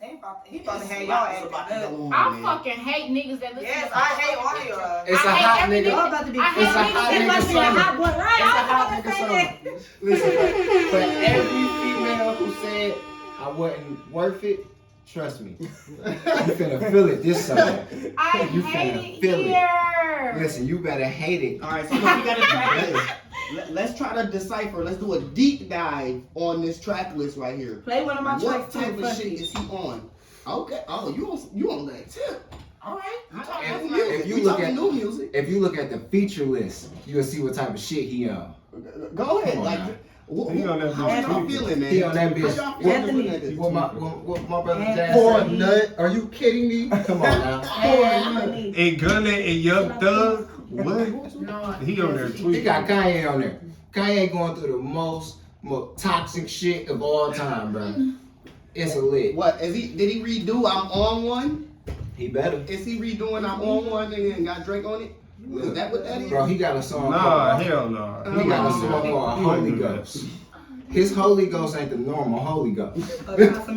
He about to have y'all Lots acting about to up. go on, I man. fucking hate niggas that listen Yes, to I hate all of y'all. It's a I hate hot every nigga. Y'all about to be. I hate It's a hot It nigga must be a summer. hot boy, right? It's a I hot was nigga gonna say that. Listen, for every female who said I wasn't worth it, trust me, you finna feel it this summer. I You hate finna it feel it. here. Listen, you better hate it. All right, so look, we got a track list. Let's try to decipher. Let's do a deep dive on this track list right here. Play one of my What tracks type too, of fuck shit it. is he on? Okay. Oh, you on that tip? All right. We talking If- new music. if you We look talking at- new music. If you look at the feature list, you'll see what type of shit he on. Go ahead. Come on Like, now. He on that how bitch y'all tweaking. feeling, man? He on that bitch. How y'all feeling Anthony. looking at this? What my brother And Jazz Poor said. nut. Are you kidding me? Come on now. Anthony. And Gunna and Young Thug, what? No, He on there He tweaking. got Kanye on there. Kanye going through the most toxic shit of all time, bro. It's a lit. What is he? Did he redo I'm on one? He better. Is he redoing I'm on one and got Drake on it? Is that what that is? Bro, he got a song Nah, called, hell no. he got a song called He Holy wouldn't do that. Ghost. His Holy Ghost ain't the normal Holy Ghost. That's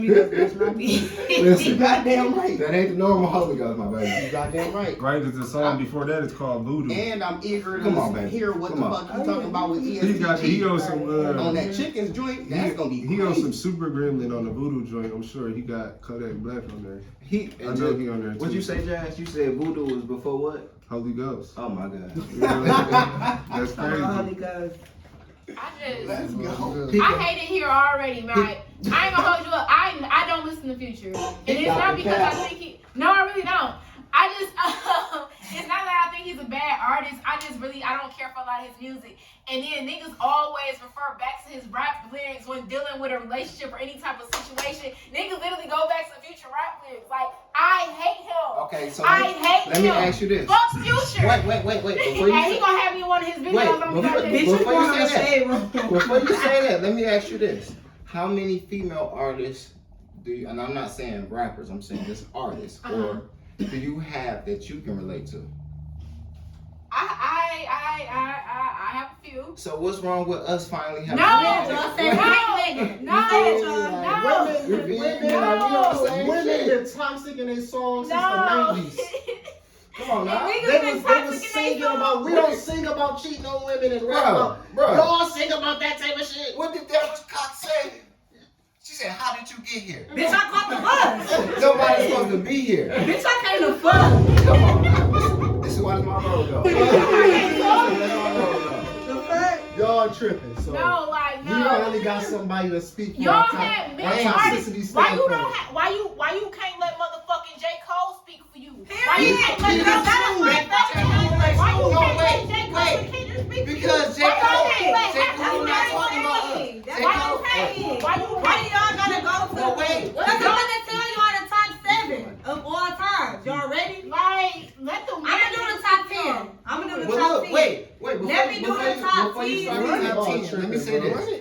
not me. You Listen, goddamn right. that ain't the normal Holy Ghost, my baby. You goddamn right. Right, there's a song before that. It's called Voodoo. And I'm eager to Come on, baby. hear what Come the on. fuck you talking about with He ESTG. on some On that chicken's joint, that's gonna be he on crazy. some Super Gremlin on the Voodoo joint. I'm sure he got Kodak Black on there. He, I know he on there too. What'd you say, Jazz? You said Voodoo was before what? Holy Ghost. Oh my God. That's crazy. Because Let's go. I hate it here already, man. I ain't gonna hold you up. I don't listen to Future, and it's not because I think he. No, I really don't. I just it's not that I think he's a bad artist. I don't care for a lot of his music. And then niggas always refer back to his rap lyrics when dealing with a relationship or any type of situation. Niggas literally go back to Future rap lyrics. Like, I hate him. Okay, so I hate let him. me ask you this. Fuck Future. Wait. Before you And he say, gonna have me in one of his videos. Wait, I'm gonna be like, bitch, this. you Before you going on the say that. shade room. before you say that, let me ask you this. How many female artists do you, and I'm not saying rappers, I'm saying just artists, or do you have that you can relate to? I have a few. So what's wrong with us finally having Women been toxic in their songs since the 90s. Come on now. They was singing about, we don't sing about cheating on women and rap about, Bro. y'all sing about that type of shit. What did Deborah Cox say? She said, how did you get here? Bitch, I caught the bus. Nobody's supposed to be here. Bitch, I came to fuck. Come on now. This is why my road go. That's my road go. The fuck? Y'all tripping, so No, like we don't no. really got somebody to speak for Y'all our had men toxicity artists. Why you standpoint. don't have? Why you can't let motherfucking J. Cole speak for you? Why Period. you can't let Why you can't let J. Cole and Kendrick speak for you? Because J. Why you Cole, can't let J. Cole not talking about us. J. Why Cole, you can't? Why you Why do y'all gotta go to Well, wait. Because I'm gonna tell you all the top 7 of all time. Y'all ready? Like let the I'm gonna do the top 10. I'm gonna do the Well, top look, 10. wait. Let me do the top 10. Before you start the top 10, let me say this.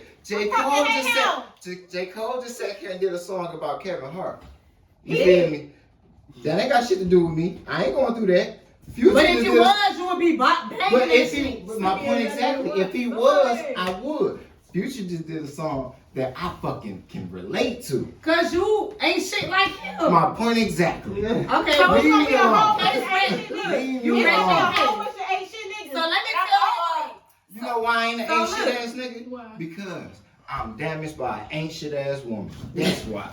J. Cole just sat here and did a song about Kevin Hart. You feel me? That ain't got shit to do with me. I ain't going through that. Future But if just you did a- was, you would be banging. But if he, my point exactly, if he was, I would. Future just did a song that I fucking can relate to. Cause you ain't shit like him. My point exactly. Okay, So it's gonna Leave be me a whole alone. bunch of ain't shit niggas. Leave You me ready to alone. a whole bunch of ain't shit niggas. So let me That's tell all. You know why I ain't an So ain't shit look. ass nigga? Why? Because I'm damaged by an ain't shit ass woman. That's why.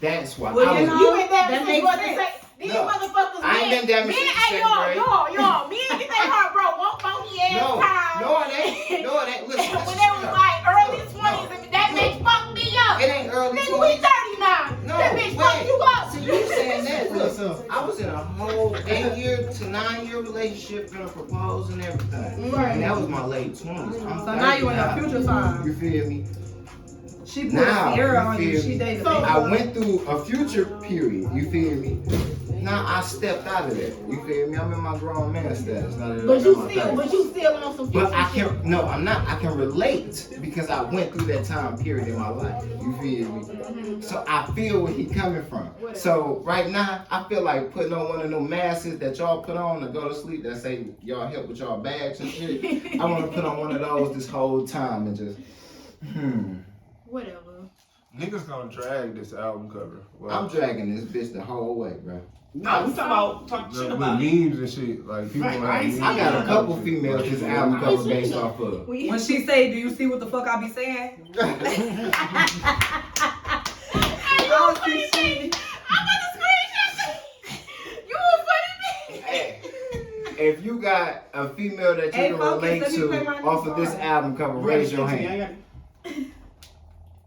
That's why. Well, I you was, know, You been that damaged makes since what to sense. say. These No, motherfuckers, I ain't been damaged since hey, second grade. y'all, men get their heart broke one funky ass no, time. no, it ain't. No, it ain't. Listen, When they was like early 20s, and that bitch fucked me up. it ain't early Nigga, we 20s. 30 now. No, That bitch wait. fucked you up. See, you saying that? Look, I was in a whole 8-year to 9-year relationship, gonna propose and everything. Right. And that was my late 20s. I'm So now you in your 30 future now. time. You feel me? She put Now, a Sierra you on you. feel She me? dated So- a I went through a future period. You feel me? Now I stepped out of that. You feel me? I'm in my grown man status. Now that But I'm you in my still, 30s. but you still on some future But I shit. can no, I'm not. I can relate because I went through that time period in my life. You feel me? So I feel where he coming from. So right now, I feel like putting on one of them masks that y'all put on to go to sleep that say y'all help with y'all bags and shit. I want to put on one of those this whole time and just Whatever. Niggas gonna drag this album cover. Well, I'm dragging this bitch the whole way, bro. No, we talking shit with about it. memes and shit. Like people Right, have I ain't memes seen I got a and couple shit. females this album cover based off of. When she say, "Do you see what the fuck I be saying?" I was funny me. I'm gonna screenshot you. You a funny me. Hey, if you got a female that you Hey, can Focuz, relate let me to play my off new of this song. album cover, raise your hand.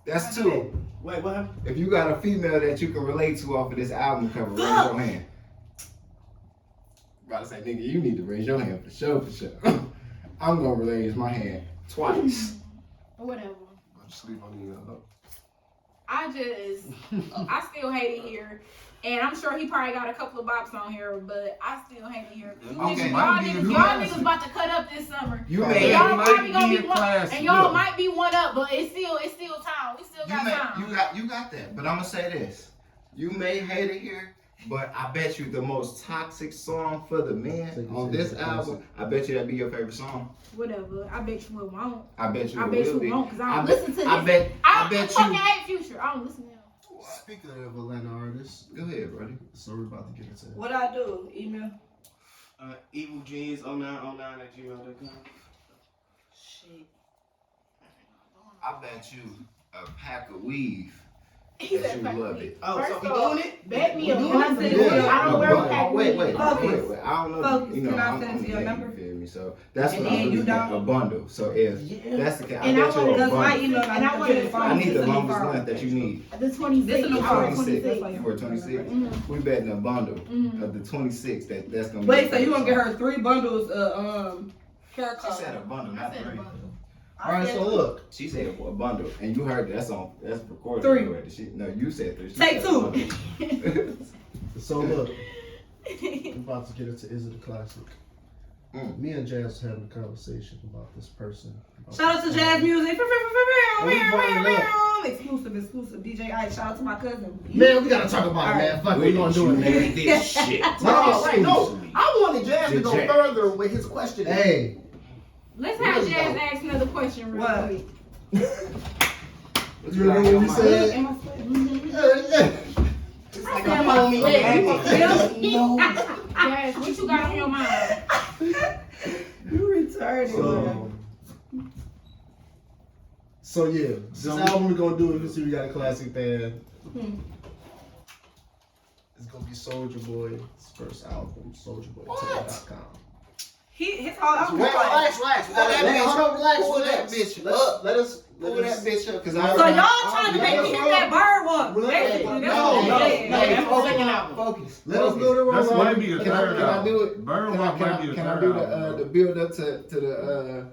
That's two. Wait, what happened? If you got a female that you can relate to off of this album cover, raise your hand. About to say, nigga, you need to raise your hand for sure, for sure. I'm gonna raise my hand twice. Whatever. Go to sleep on the I still hate it here. And I'm sure he probably got a couple of bops on here, but I still hate it here. Okay. Y'all niggas about to cut up this summer. You album. may And y'all It probably might gonna be be a one, classic. and y'all Look, might be one up, but it's still time. We still got time. you got that. But I'm gonna say this. You may hate it here, but I bet you the most toxic song for the men on this album, I bet you that'd be your favorite song. Whatever. I bet you it won't. I bet you I it bet will you be. it won't, because I don't bet- listen to this. I bet I fucking you. hate Future. I don't listen to him. Speaking of Atlanta artists, Go ahead, buddy. so we're about to get into it. What I do? Email. eviljeans0909@gmail.com. Shit. I bet you a pack of weave. He That said, you love it. Oh, First so we off, doing it? bet me a We doing bundle. it? Yeah. I don't wear But- pack wait. weave. I don't know. Focus. You know, Can I I'm send you your gay, number? you feel me? So that's And what I'm then you looking at, don't- a bundle. So if that's the case, I And I bet you wanna- a Because my bundle. email, And I wanna- I need the This is longest far. length that you need. The 26. This is the I wear 26. 26. For 26, Mhm. we betting a bundle Mhm. of the 26. That's gonna be. Wait, so you gonna get her 3 bundles of hair She color? said a bundle, I not said a 3. bundle. All right, so look. She said a bundle, and you heard that's recorded. 3. Already. No, you said 3. She Take said 2. a bundle. So look, we're about to get into Is It a Classic? Me and Jazz was having a conversation about this person. Shout out to Jazz Music. We brought it Exclusive. DJ Ice. Shout out to my cousin. Man, we gotta talk about it, man. Fuck, we gonna do it, man. Made this shit. No, right, no. I wanted Jazz to The go Jazz. further with his question. Hey, Let's have Jazz ask another question real What? quick. you remember what you said? Am I sweating? It's like a homie. Jazz, what you got on your mind? You retarded. So yeah, this album we're gonna do, if you see we got a classic band. It's gonna be Soulja Boy's first album, SouljaBoy.com. His whole album. Wait, relax. Pull that bitch Hold on, relax, Pull that relax. bitch up. Let us Pull that bitch up, cause I. So y'all trying to make me hit that bird one? Relax. Basically, that's No, what no, it is. no, That's the second album. Focus. Let us do the That's wrong might be a Can I third do album. it? Burn Rock might be a Can I third do album. the build up to the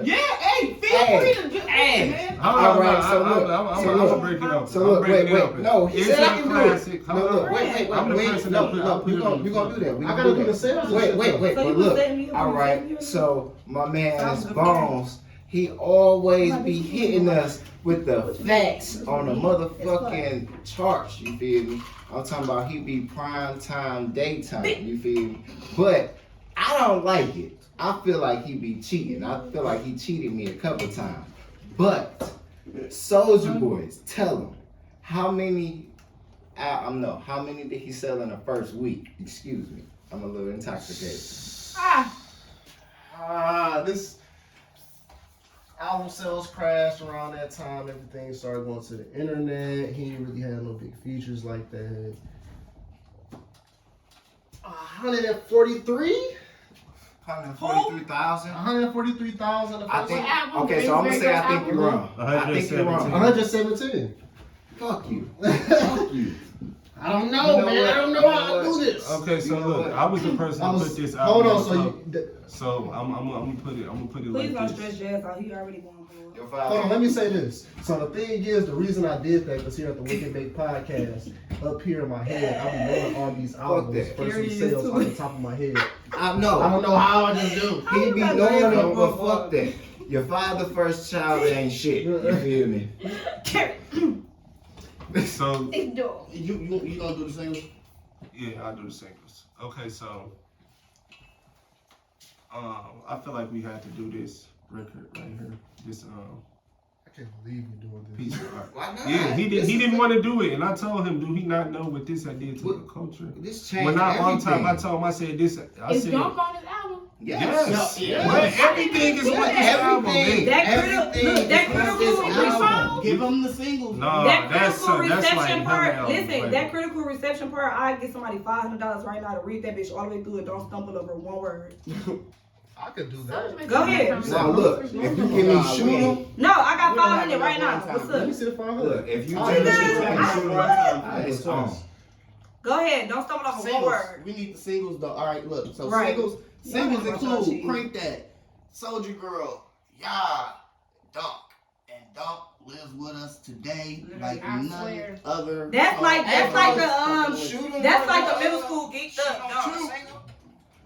Yeah, hey, feel free to just man. All right, so look, I'm so gonna look. break it up. So look, I'm breaking wait. it up. No, he Is said it I a can do classic? it. No, look, wait. I'm the person that put- I'll put We it on gonna do that. We I gonna gotta do do the that. sales. Wait. So But you look. send me- All right. So my man is Bones. He always be hitting us with the facts on the motherfucking charts. You feel me? I'm talking about he be prime time, daytime. You feel me? But I don't like it. I feel like he be cheating. I feel like he cheated me a couple times. But Soulja Boys, tell them how many. How many did he sell in the first week? Excuse me, I'm a little intoxicated. This album sales crashed around that time. Everything started going to the internet. He didn't really have no big features like that. 143? 143,000. 143,000. I think. Okay, so I'm gonna say I think you're wrong. I think you're wrong. 117. Fuck you. Fuck you. I don't know, You know man. what? I don't know You how know to do what? this. Okay, so You know look, what? I was the person who put this out. Hold on, so so I'm gonna put it Please like don't this. stress Jazz out. He already going for Your Hold father. on, let me say this. So the thing is, the reason I did that was here at the WNBP up here in my head, I be knowing all these albums, that. first Here week he is sales too. on the top of my head. I know. I don't know how I just do. He be knowing them, but fuck that. Your father first child ain't shit. You feel me? So You gonna do the singles? yeah, I'll do the singles. Okay, so I feel like we had to do this record right here. This I can't believe you're doing this. piece of art. Why not? Yeah, he didn't want to do it, and I told him, do he not know what this had did to the culture? This changed When I on everything. time, I told him, I said this. I Is said Dunk on his album? yes. Yeah. But everything is what this album Everything. is. that critical album. Give them the singles. No, that that's critical that's like reception part. hella Listen, album, that like- critical reception part. I get somebody $500 right now to read that bitch all the way through it. Don't stumble over one word. I could do that. Go ahead. Now look, if you give me shoot 'em, No, I got We don't have 500 right now. enough What's Let me up? see the 500. look, if you Oh, tell me yeah. shoot 'em, it's on. Go ahead. Don't stumble over one Singles. word. We need the singles though. All right, look. So Right. singles Yeah, include cheese. Crank That, Soulja Girl, Yeah, Dunk, and Dunk lives with us today like I none swear. other. That's song like ever. Shoot 'em. that's like a middle school geeked up. Shoot 'em. No.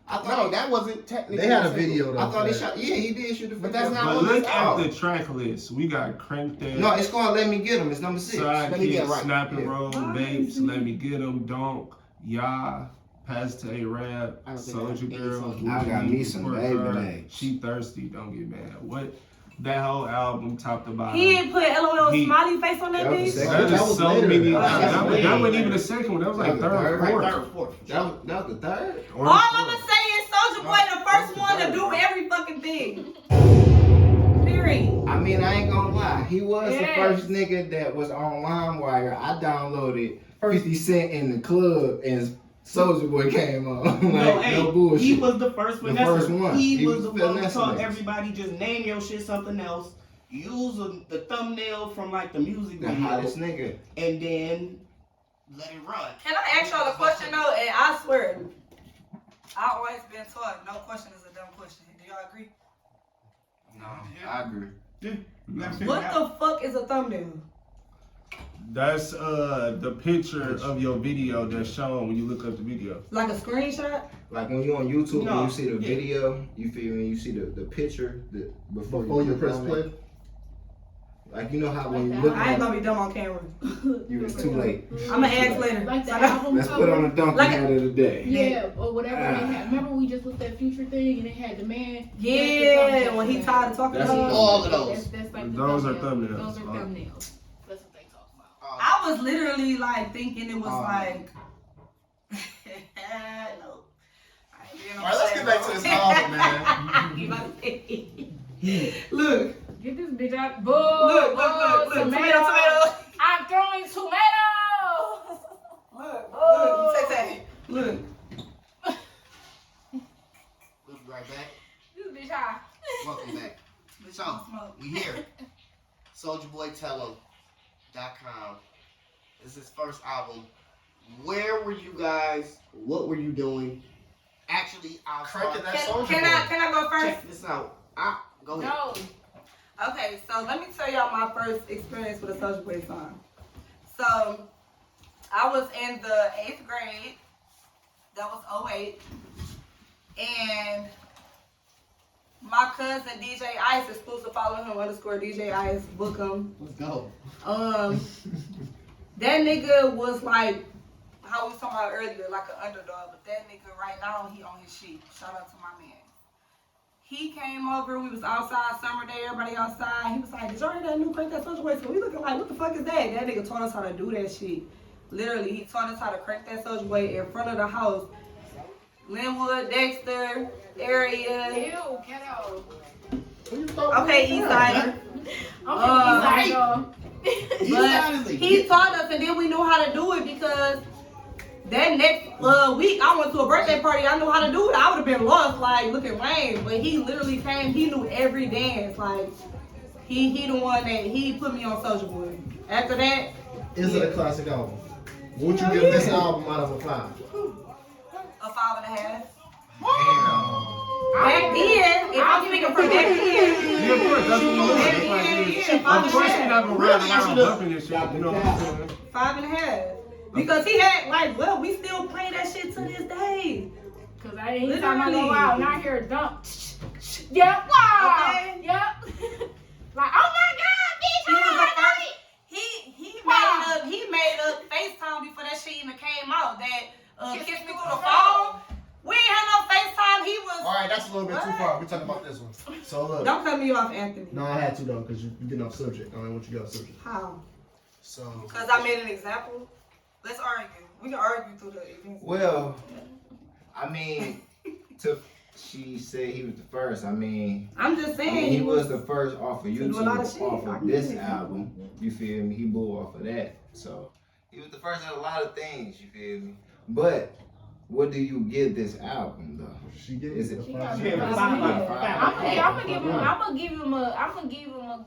I No, thought that wasn't technically. They had a single. video though. I thought he for shot. Yeah, he did shoot the. But that's video. not But on look this at album. the track list. We got Crank That. No, it's called Let Me Get Him. It's number 6. Side Let me get it Kick, right. Snap and Yeah. Roll, Babes, Let Me Get 'Em, Donk, Ya, Pass to A Rap, I don't think Soldier I- Girl, I got me some Work baby Hard, names. She Thirsty, Don't Get Mad. What? That whole album, top to bottom. He didn't put LOL He- smiley face on that That was the bitch. second. That is That was so later. many. Oh, That later. wasn't even the second one. That was like That was the third, third. fourth. Third, fourth. That was the third. Or All fourth. I'ma say is Soulja Boy the first one to do every fucking thing. Period. I mean, I ain't gonna lie. He was the Yes. first nigga that was on LimeWire. I downloaded 50 Cent in the club and Soulja Boy came on. Like, No, hey, no bullshit. he was the first The finesse. first one. He He was was the one who finesse taught niggas. everybody just name your shit something else. Use the thumbnail from like the music the video, hottest nigga. and then let it run. Can I ask y'all a question though? And I swear, I always been taught no question is a dumb question. Do y'all agree? No, I agree. What the fuck is a thumbnail? That's the picture of your video that's shown when you look up the video. Like a screenshot? Like when you on YouTube No, and you see the yeah. video, you feel me? You see the picture before Before you click press on play. it. Like you know how when you Like look that. I ain't at gonna be dumb on camera. you, it's too late. I'ma ask later. Like the album Let's cover. put on the donkey Like- hat of the day. Yeah, or whatever they had. Remember we just looked at Future thing and they had the man. Yeah, when he tired of talking That's to us. all of those. That's like the Those are thumbnail. thumbnails. Those are thumbnails. That's what they talk about. I was literally like thinking it was Oh. like no. I ain't being on Alright, let's get back to this album, man. Look, Get this bitch out. Boo! look, tomato. I'm throwing tomatoes! Look, Tay. Look. We'll be right back. This bitch high. Welcome back. So we here. SouljaBoyTellHim.com. This is his first album. Where were you guys? What were you doing? Actually, I'll Cranking start. that Soulja Can I go first? Check this out. Go ahead. No. Okay, so let me tell y'all my first experience with a Soulja Boy song. So, I was in the 8th grade. That was 08. And my cousin DJ Ice, exclusive follow him _DJ Ice, book him. Let's go. That nigga was like, how we was talking about earlier, like an underdog. But that nigga right now, he on his shit. Shout out to my man. He came over, we was outside, summer day, everybody outside. He was like, did y'all hear that new crank that Soulja Boy? So we looking like, what the fuck is that? That nigga taught us how to do that shit. Literally, he taught us how to crank that Soulja Boy in front of the house. Linwood, Dexter, area. Ew, get out. Okay, Eastside. But he taught us, and then we knew how to do it because that next week I went to a birthday party. I knew how to do it. I would have been lost, like looking lame. But he literally came. He knew every dance. Like he the one that he put me on Soulja Boy. After that, Is it a classic album? Would you give this album out of a 5? a 5.5. Damn. Back then, if I'm speaking from back then, Yeah, of course, that's what we look at. Like, of course, you're not gonna ride around bumping this shit. You know what I'm saying? 5.5. Because he had like, well, we still play that shit to this day. Cause anytime I go out and I hear a dump, yep, wow, Okay. yep. Like, oh my God, bitch, He was how the do I first. He made up FaceTime before that shit even came out. That Kiss Me Through the Phone. We ain't had no FaceTime. He was. Alright, that's a little bit too far. We're talking about this one. So look. Don't cut me off, Anthony. No, I had to though, because you're getting off subject. I don't want you to get off subject. How? So. Because I made an example. Let's argue. We can argue through the events. Well, I mean, she said he was the first. I mean, I'm just saying. he was the first off of to do a lot of YouTube, shit. off I of get this it. album. You feel me? He blew off of that. So he was the first at a lot of things. You feel me? But what do you give this album though? She gave Is it it a got 5. me. Yeah, I'm gonna give him a good 4. I'm gonna give him A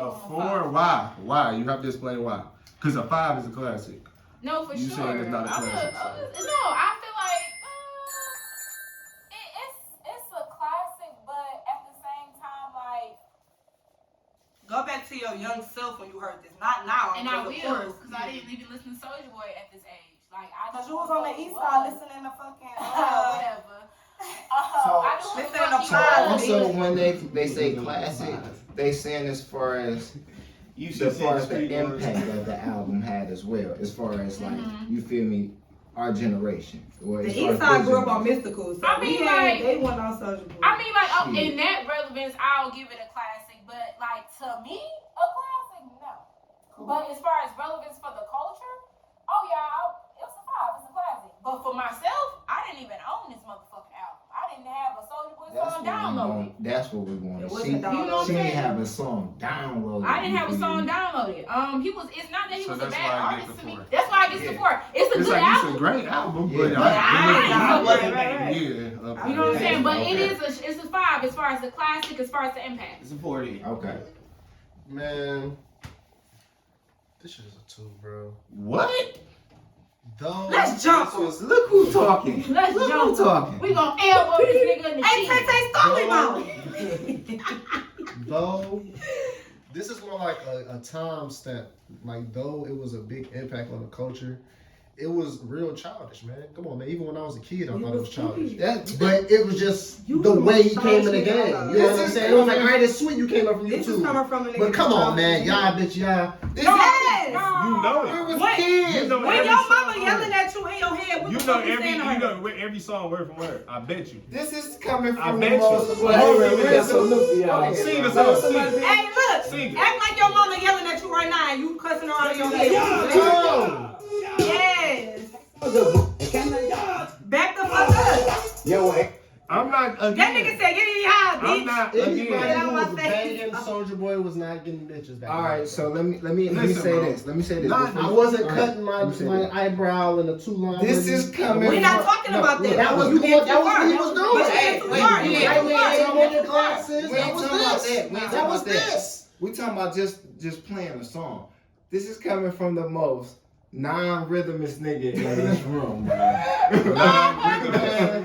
a 4? Why? Why? You have to explain why. Because a 5 is a classic. No, for You sure. saying it's not a classic, No, I feel like it's a classic, but at the same time, like. Go back to your young self when you heard this. Not now. And I of will, course. because I didn't even listen to Soulja Boy at this age. Like, Because you was on the east side listening to fucking. whatever. I just listen want to So also when they say classic, they saying as far as the impact that the album had as well, as far as like you feel me, our generation. Or The Oh, as far east as side this grew up on generation. Mystical. So I mean, they went on Soulja Boy. I mean, like, Shit. in that relevance, I'll give it a classic, but, like, to me, a classic, no. But as far as relevance for the culture, oh, yeah, it's a 5, it's a classic. But for myself, I didn't even own this motherfucking album. I didn't have a Soulja Boy song downloaded. That's what we want It to wasn't see. downloaded. She didn't have a song downloaded. I didn't have a You feel song me? downloaded. It's not that he So was a that's bad why I get artist the to me. 4. That's why I get the 4. It's a It's good like album. it's a great album, Yeah. but But I wasn't yeah. You know what I'm saying? But Okay. it's a 5 as far as the classic, as far as the impact. It's a 40. Okay. Man. This shit is a 2, bro. What? Though. Let's jump. Look who's talking. Let's Look jump. who's talking. We gonna elbow this nigga in the Hey, cheek. Tay, stop me, mom. Though this is more like a time stamp. Like though it was a big impact on the culture, it was real childish, man. Come on, man. Even when I was a kid, I thought it was childish. But it was just You the the way he most came in the childish game. nigga I You know what know. I'm saying? It was like, alright, it's sweet you came up from This is YouTube. coming from a nigga. But come on, man. Y'all, bitch, y'all. Yes. You know it. We was When- kids. You know When every your song mama word. yelling at you in your head, what You the know fuck you saying to her? every song word for word. I bet you. This is coming I from bet the you. most. Sing the song. Hey, look. Sing it. Act like your mama yelling at you right now and you cussing her out of your head. Yo! Yes. Back the fuck up. I'm not That again. nigga said, get in your eye, bitch. I'm not Anybody again. who was my face. banging Soulja Boy was not getting bitches back. All then. right, so let me Listen, say bro. this. Let me say this. Not- I wasn't All right, cutting let me say my this. eyebrow in a 2-line. This is coming. We're not talking about that. That was You what did too that was far. what he was doing. But you Hey, did too wait, far. we You ain't did Right too when far. he You came did on your too far. glasses, We that ain't was talking about this. that. We ain't That talking was about that. this. We talking about just playing a song. This is coming from the most non-rhythmist nigga in this room, man.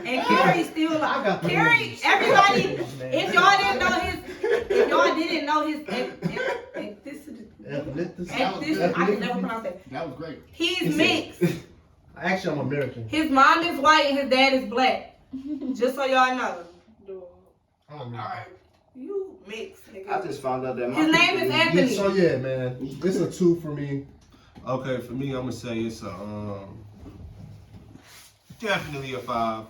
And Kary still I like got Kary, the everybody, man. if y'all didn't know his ethnicity, I can never pronounce that. That was great. He's mixed. Actually, I'm American. His mom is white and his dad is black. Just so y'all know. I'm American. Alright. You mixed, I nigga. just found out that my His name people- is Anthony. So yeah, man, this is a 2 for me. Okay, for me, I'm gonna say it's a definitely a 5.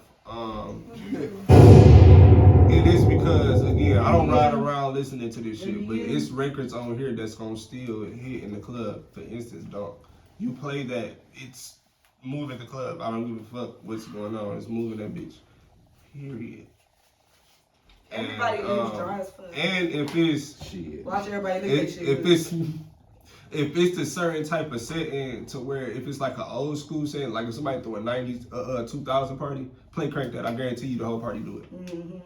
it is because again, I don't ride around listening to this shit, but it's records on here that's gonna still hit in the club. For instance, dog, you play that, it's moving the club. I don't give a fuck what's going on. It's moving that bitch. Period. Everybody is dry as fuck. And if it's Shit. Watch everybody look at shit. if it's a certain type of setting to where if it's like an old school setting, like if somebody throw a 90s, 2000 party, play Crank That. I guarantee you the whole party do it. Mm-hmm.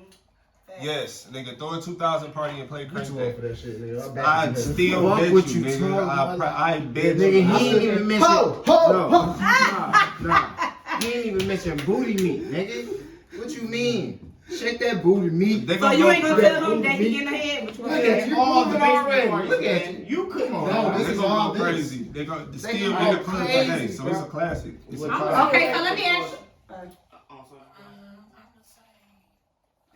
Yes, nigga, throw a 2000 party and play Crank That. for that shit, nigga. I still Fuck bet what you, you nigga. talking I bet Nigga, you. he ain't even mention. Ho! Nah. He ain't even mention booty meat, nigga. What you mean? Shake that booty meat. They So gonna you go ain't gonna for tell that. him that he getting ahead? Which one? Look at you all the moving basement already. parties, Look at man. you. You couldn't. No, They this is gonna all go this. crazy. They gonna They still gonna be go the club crazy, today, so it's a bro. classic. It's a What classic. Okay, so let me ask you. I'm gonna say,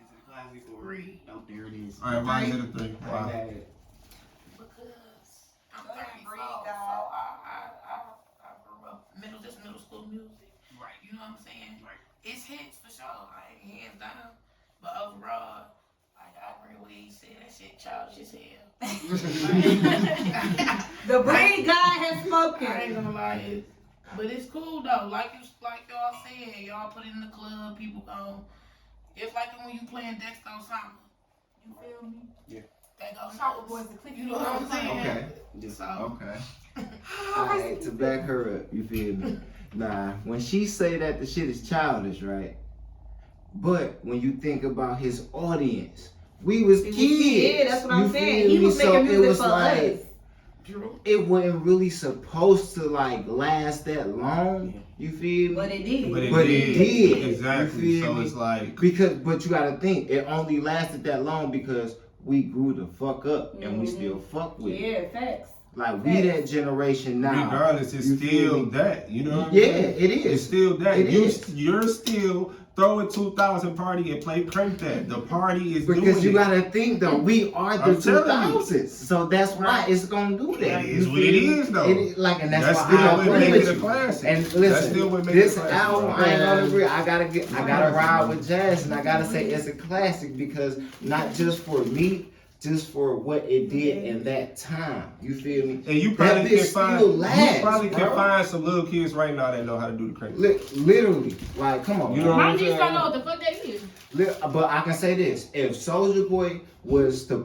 is it a classic or? Three. Oh, there it is. All right, why is it a 3? Wow. Okay. Because I'm Go ahead, 34, breathe, so guys. I grew up middle school music. Right. You know what I'm saying? Right. It's hits for sure, like hands down. But overall, like I agree with what he said. That shit childish as hell. The breed guy has I ain't spoken. gonna lie, but it's cool though. Like y'all said, y'all put it in the club, people go. It's like when you playing Dexter Summer. You feel me? Yeah. That goes Chopper Boys, the click. You know what I'm saying? Okay. So, Okay. Alright, to back her up, you feel me? Nah, when she say that the shit is childish, right? But when you think about his audience, we was kids. Yeah, that's what I'm you saying. feel He me? was So making it music was for like, us. Drew. it wasn't really supposed to like last that long. You feel me? But it did. But But it did. Exactly. You feel So me? it's like, But you gotta think, it only lasted that long because we grew the fuck up and we still fuck with it. Yeah, facts. Like we that generation now. regardless, it's you feel still me? that. You know what I'm Yeah, saying? it is. It's still that. It is. You're still throwing 2000 party and play Crank That. The party is Because doing you it. gotta think though, we are the I'm telling you. 2000s. So that's why it's gonna do that. That You is what feel it me? is, though. It is, like, and that's That's why still I what agree makes with it a you. classic. And That's listen, still what makes this it a classic, album, bro. I ain't gonna agree. I gotta ride with Jazz, and I gotta say it's a classic because not just for me, just for what it did in that time. You feel me? And you That probably bitch can find still lasts, you probably can bro. find some little kids right now that know how to do the Crank That. Literally, like, come on. You know what My I'm G's don't saying? know what the fuck that is. But I can say this: if Soulja Boy was to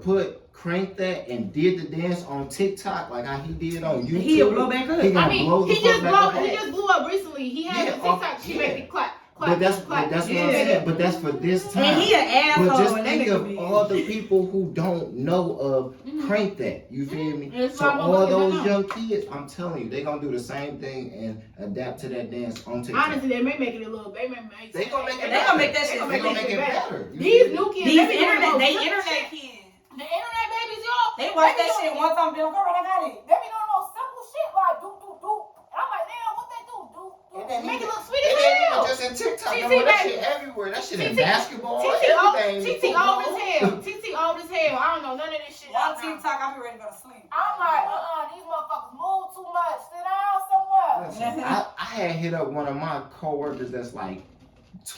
Crank That and did the dance on TikTok like how he did on YouTube, He'll blow back up. He gonna I mean, blow the he fuck just back up. blew up recently. He had Yeah, a TikTok. She yeah. made it clap. But that's what I'm Yeah. saying. But that's for this time. And he an asshole. But just and that think nigga of be- all the people who don't know of Crank That. You feel me? It's So like all motherfuckers those don't know. young kids, I'm telling you, they gonna do the same thing and adapt to that dance on TikTok. Honestly, they may make it a little. They gonna make They gonna make it They gonna make that shit They gonna make it better. You These feel me? new kids, These they be doing the most internet simple shit. kids. The internet babies, y'all. They watch that be shit one time, be like, alright, I got it. They be doing those simple shit like do do do. And I'm like, damn, what they do? Make it look sweet It as ain't even hell. just in TikTok. TT No more. That baby. shit everywhere. That shit in TT basketball. TT Everything. old as Football. hell. TT old as hell. I don't know none of this shit. On out now. TikTok, I be ready to go to sleep. I'm like, these motherfuckers move too much. Sit down somewhere. Listen, I had hit up one of my coworkers that's like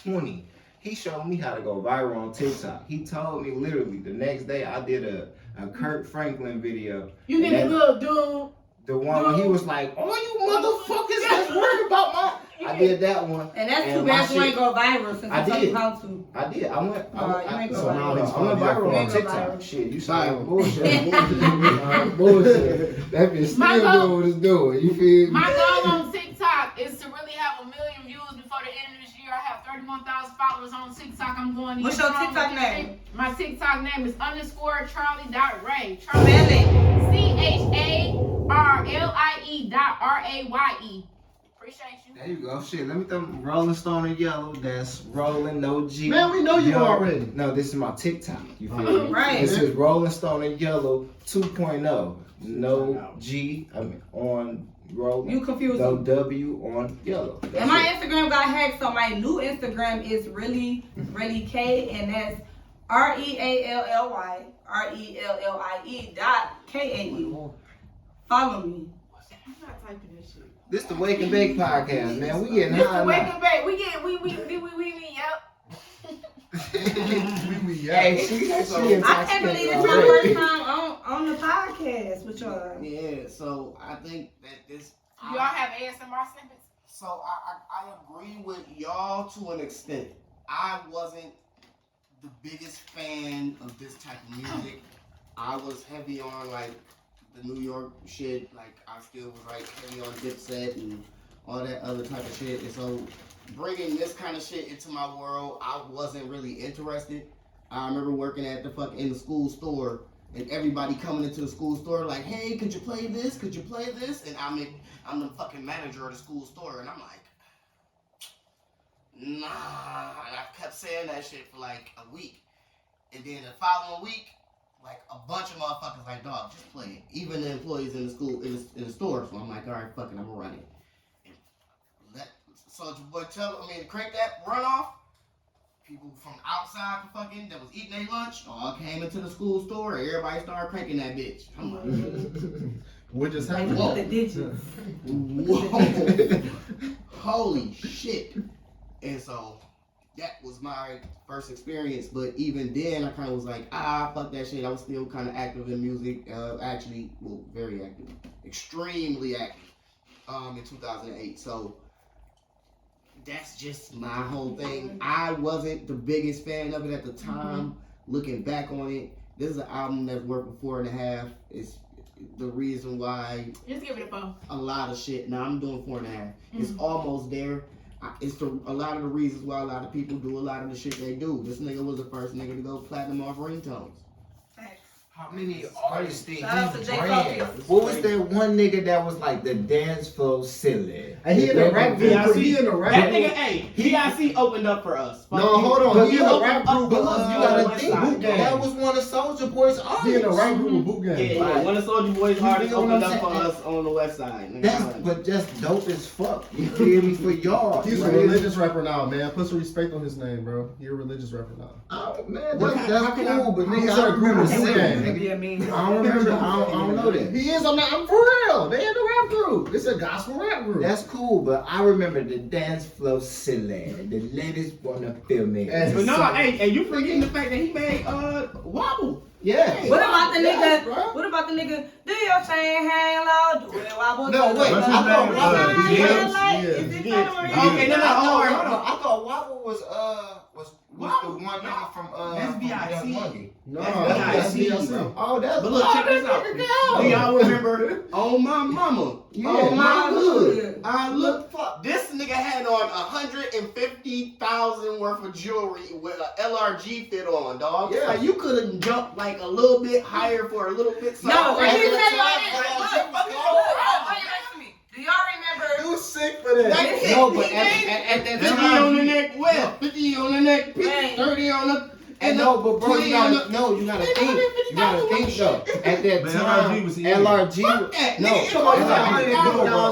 20. He showed me how to go viral on TikTok. He told me literally the next day I did a Kurt Franklin video. You get a And little dude. the one when he was like, "Oh, you motherfuckers that's worried about my." I did that one. And that's And too my bad you shit- ain't go viral since I I told did. you how to. I did. I went. you ain't So gonna now viral. I went viral You on ain't gonna TikTok. viral. Shit, you Viral. saying bullshit? Bullshit. That bitch My still goal- doing what it's doing. You feel me? My goal on TikTok is to really have 1 million views before the end of this year. I have 31,000 followers on TikTok. I'm going. What's even your stronger. TikTok name? My TikTok name is _Charlie.Ray. Spell it. CHARLIE.RAYE. Appreciate you. There you go. Shit, let me throw Rolling Stone in yellow. That's Rolling No G. Man, we know you Yo, already. No, this is my TikTok. You feel me? Right. This is Rolling Stone in yellow 2.0. No G. I mean on Rolling. You confused No me. W on yellow. That's And my it. Instagram got hacked, so my new Instagram is really K, and that's REALLYRELLIE.KAE. Follow me. I'm not typing this shit. This the Wake and Bake podcast, man. We getting This high the wake now. and bake. We yep. Hey, she I can't believe it's my first time on the podcast with y'all. Yeah, so I think that this. Y'all have ASMR snippets? So I agree with y'all to an extent. I wasn't the biggest fan of this type of music. I was heavy on like the New York shit. Like I still was like heavy on Dipset and all that other type of shit. And so bringing this kind of shit into my world, I wasn't really interested. I remember working at in the school store, and everybody coming into the school store like, hey, could you play this? Could you play this? And I'm the fucking manager of the school store, and I'm like, nah. And I kept saying that shit for like a week. And then the following week, like a bunch of motherfuckers like, dog, just play it. Even the employees in the school, in the store. So I'm like, all right, fuck it, I'm gonna run it. And let Soulja Boy crank that run off. People from outside that was eating their lunch all came into the school store, and everybody started cranking that bitch. I'm like, What just Like, happened? look at the digits. whoa. Holy shit. And so that was my first experience, but even then I kind of was like, fuck that shit. I was still kind of active in music, actually, well, very active, extremely active, in 2008. So that's just my whole thing. I wasn't the biggest fan of it at the time. Looking back on it, this is an album that's worked for 4.5. It's the reason why Just give it a 4. a lot of shit. Now I'm doing 4.5. It's almost there. It's a lot of the reasons why a lot of people do a lot of the shit they do. This nigga was the first nigga to go platinum off ringtones. How many artists did he Shout out to J. brand? Focuz. What was that one nigga that was like the dance floor silly? And he in the rap group. He in the rap That group. nigga, hey, DIC opened up for us. No, hold on. He in the rap group. But You gotta gotta think, Boot Gang. that was one of Soulja Boy's artists. He in the rap group with Boot Gang. Yeah, one of Soulja Boy's artists know what opened I'm up for saying? us on the west side. That's dope as fuck. You feel me? For y'all. He's You a feel me? religious rapper now, man. Put some respect on his name, bro. He a religious rapper now. Oh man, What- that's how can cool, but He's nigga, in I a group remember with Boot saying, Gang. nigga, I don't remember. I don't know that. He is. I'm for real. They in the rap group. It's a gospel rap group. That's cool, but I remember the dance floor silly. The ladies wanna feel me. And But no, so- hey, you forgetting the fact that he made Wobble. Yeah. What about the Yeah, nigga? bro. What about the nigga? Do your chain hang low? Do it wobble? No, wait, What's his I thought name? Wobble Gibbs? Is it Gibbs. Maria? Okay, no, hold on. I thought Wobble was the one nigga from That's from VIC. Young Money. No, That's that's VIC. Oh, that's But look, check this out. Do y'all remember On My Mama? Yeah. On My Hood. Hood. I look for this nigga had on 150,000 worth of jewelry with a LRG fit on, dog. Yeah. Like you could have jumped like a little bit higher for a little bit. No, Right let me at the tell top, y'all like, this. shit fucking Look, wait next to me. Do y'all remember? You sick for that. That's No, it. but at that 50 time, on the neck, well, 50 on the neck, 30 on the. And no, but bro, 20 you on gotta think. You gotta think though. At that But time, LRG was in. LRG. Fuck that, No, nigga, come on,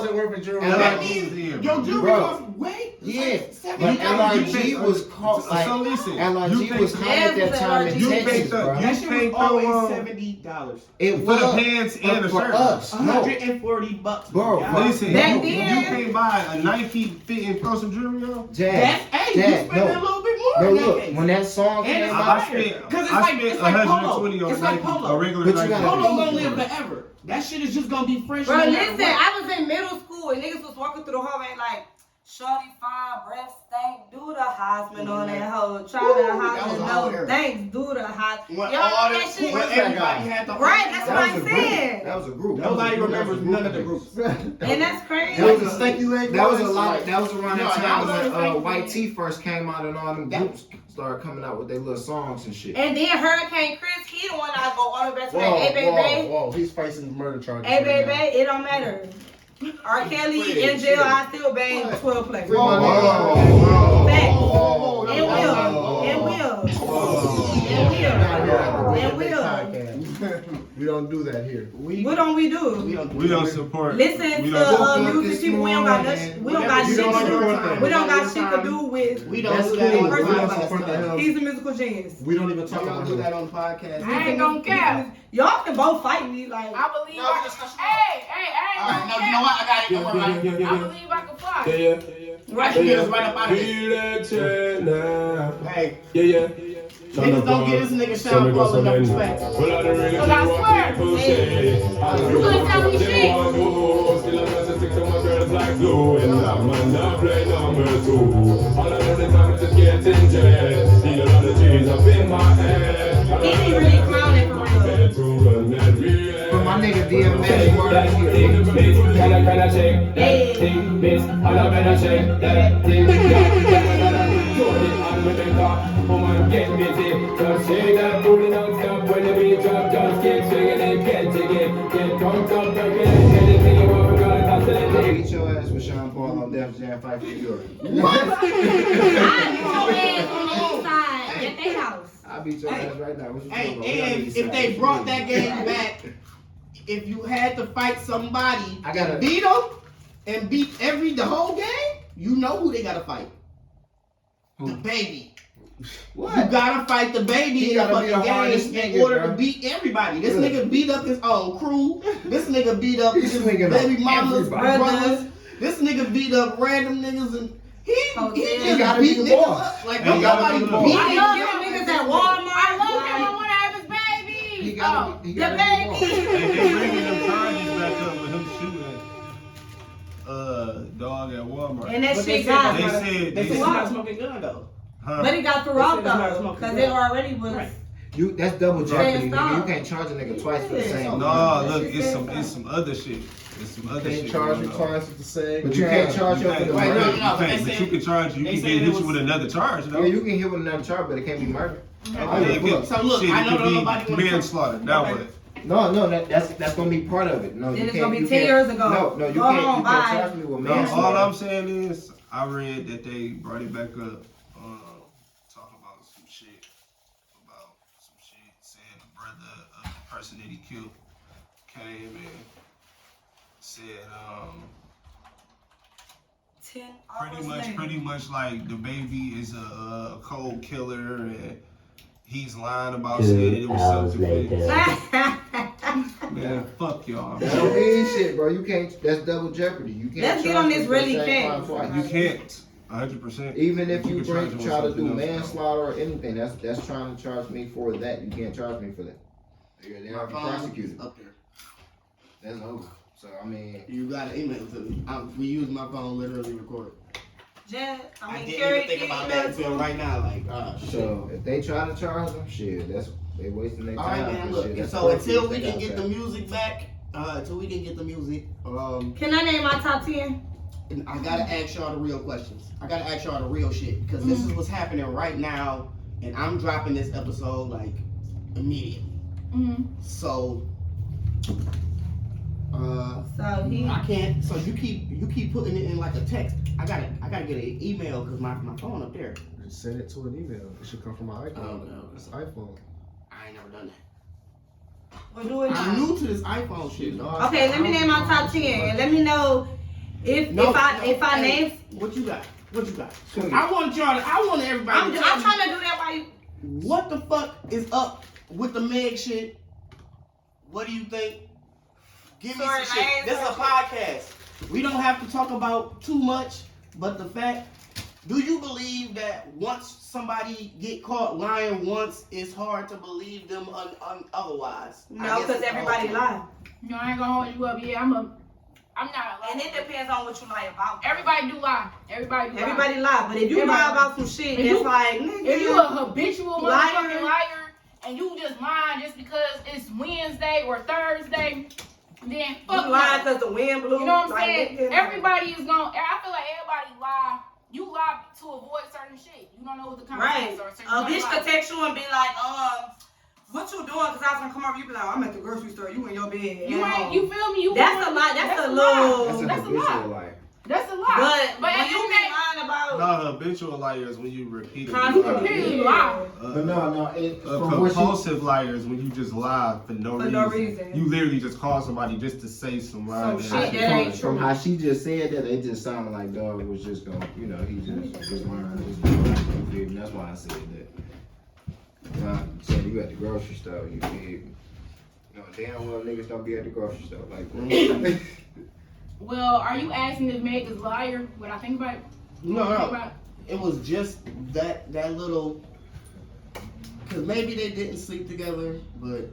LRG. worth of jewelry. And That LRG means was in, your jewelry bro. cost way. Yeah, $70. but LRG was called like So listen, LRG was hot at that time in you Texas, think the- bro. you That shit was can't always throw $70. It for was the pants and the for shirt. us. No, $140, Bro, guys. Listen, Back you then- can't buy a Nike fit and throw some jewelry on. Jazz. That's hey, you Jazz, spend a no. little bit more No, in that look, case. when that song And came it's out, I fire. spent 'Cause it's I like- spent it's like polo. 120 on It's like Nike, polo. a regular But you Nike. gotta Polo think, gonna live bro. forever. That shit is just gonna be fresh. Bro, no matter listen, what. I was in middle school and niggas was walking through the hallway like, shorty fine, breath stank, do the Heisman on that hoe. Try Woo, the that was Heisman, a whole no era. thanks, do the Heisman. When Y'all all know the- that shit? when everybody had the Right, that's what that I'm was a group. saying. That was a group. Nobody remembers none of the groups. And that's crazy. That was a stanky leg. That was a voice. lot. That was around No, that that time was when a White Tee first came out and all them groups started coming out with their little songs and shit. And then Hurricane Chris, he the one I go all the way back to that. Whoa, Hey, baby. whoa, whoa. He's facing murder charges. Hey, right baby, it don't matter. R. Kelly Free, in jail, free. I still bang 12 plays. Free my Whoa. nigga. Facts. Whoa. And will. And will. And will. We don't do that here. What don't we do? We don't support. Listen we to don't support music people. We don't got nothing. We don't got shit to do. We don't got shit to do with. We don't That's do cool. that on We the don't podcast. support that. He's a musical genius. We don't even We talk don't about do him. that on the podcast. I ain't gonna care. Y'all can both fight me like. I believe No, I just- can. Hey, I Alright, ain't no, gonna you know what? I got it. Don't worry about it. care. I believe I can fly. I can get us right up out of here. Be that chair now. Hey, Yeah, yeah. Niggas don't give this nigga Sean Paul enough respect. Cause I swear, you couldn't tell me shit. Still I'm just stick to my girls like glue. And that man not play number 2. All I know the time is just getting jet. Need a lot of cheese up in my head. He be really clowning for real. For my nigga DMX, That thing, bitch, kinda shake. That thing, bitch, all I better shake. That thing, woman get busy. Just shake that booty non-stop when the beat drop. Just keep swinging it, can't take it. Get drunk up again. Anything you want, girl, that's the thing. beat your ass with Sean Paul on Def Jam Fight for Fury. I beat your ass on the inside at their house. I beat your ass right now. What you Hey, talking about? and if they brought that game back, if you had to fight somebody and beat them and beat the whole game, you know who they gotta fight. The baby. What? You gotta fight the baby in the fucking game in order to beat everybody. This nigga beat up his own crew. This nigga beat up his baby mama's brothers. This nigga beat up random niggas and he just beat niggas up. Like nobody beat I love them niggas at Walmart. I love him. I want to have his baby. He gotta be the baby. Hey, they bringing them charges back up with him shooting dog at Walmart. And that But shit got. They said They said he's not smoking gun though. But he got threw out They said it's not though, smoking because gun. it already was. Right. That's double jeopardy, Stop. nigga. You can't charge a nigga twice for the same. No, look, it's some other shit. It's some other Can't shit. charge going you on. twice with the same. But you can't charge You him for can't, the Wait, murder. no, you can't, they but said- you can charge you. they You said can it hit was- you with another charge, though. Yeah, you can hit with another charge, but it can't be murder. So look, Shit, I it know could be nobody wanna manslaughter. Now what? No, that's gonna be part of it. No, Then you it's can't. gonna be you 10 can't- years ago. No, you Go can't. on, You bye. can't charge me with No, all manslaughter. I'm saying is, I read that they brought it back up, talking about some shit, saying the brother of the person that he killed came and said, pretty much like the baby is a cold killer and he's lying about saying it was self-defense. Man, fuck y'all. That don't mean shit, bro. You can't. That's double jeopardy. You can't. Let's get charge on me this for the really same fast. crime twice. You can't. 100%. Even if you can charge him with try to do something else, manslaughter or anything, that's trying to charge me for that. You can't charge me for that. They're My not phone prosecuted. is up there. That's over. So I mean, You got an email to me. We use my phone literally record. Jen, I I mean, didn't Kary, even think about that until right now. Like, shit. so if they try to charge them, shit, they wasting their All time. right, man. but Look, shit, and that's so until proceeds we they can got get the that. music back, Can I name my top 10? and I gotta ask y'all the real questions. I gotta ask y'all the real shit because this is what's happening right now, and I'm dropping this episode like immediately. So, I can't. So you keep putting it in like a text. I gotta get an email because my phone up there. Just send it to an email. It should come from my iPhone. Oh, no. It's iPhone. I ain't never done that. We'll do it I'm now. new to this iPhone shit. No, Okay, let me name my top 10 and let me know if I name. What you got? What you got? Sweet. I want everybody. I'm to tell me trying to do that while you. what the fuck is up with the Meg shit. What do you think? Give me Sorry, some shit. I ain't This is a podcast. We don't have to talk about too much, but the fact. Do you believe that once somebody get caught lying once, it's hard to believe them otherwise? No, because everybody lie. No, I ain't gonna hold you up. Yeah, I'm not a liar. And it depends on what you lie about. Everybody do lie. Everybody lie, but if you lie about some shit, If it's you- like, If you a habitual Liar. motherfucking liar and you just lying just because it's Wednesday or Thursday, then fuck you lie no. because the wind blew. You know what I'm like, saying? nigga, Everybody is gonna. I feel like everybody lie. You lie to avoid certain shit. You don't know what the Right. consequences are. So you A don't bitch lie. could text you and be like, what you doing? Because I was gonna come over, you be like, I'm at the grocery store, you in your bed. You at ain't. home. You feel me? You That's want- a lie. That's a That's little. a That's a habitual lie. liar. That's a lie. But at when the you end of be the day, lying about No, habitual liars when you repeat it. constantly, repeatedly lie. But no, from what she, Compulsive liars when you just lie for no For reason. no reason. You literally just call somebody just to say some lying. Some ass shit that ain't from true. how she just said that, it just sounded like dog was just going, he just learned. You feel me? That's why I said that. Now, saying you at the grocery store, you feel me? Damn well niggas don't be at the grocery store. Like, Well, are you asking if Meg is a liar? What I think about it? No, Think no. about it? It was just that little Cause maybe they didn't sleep together, but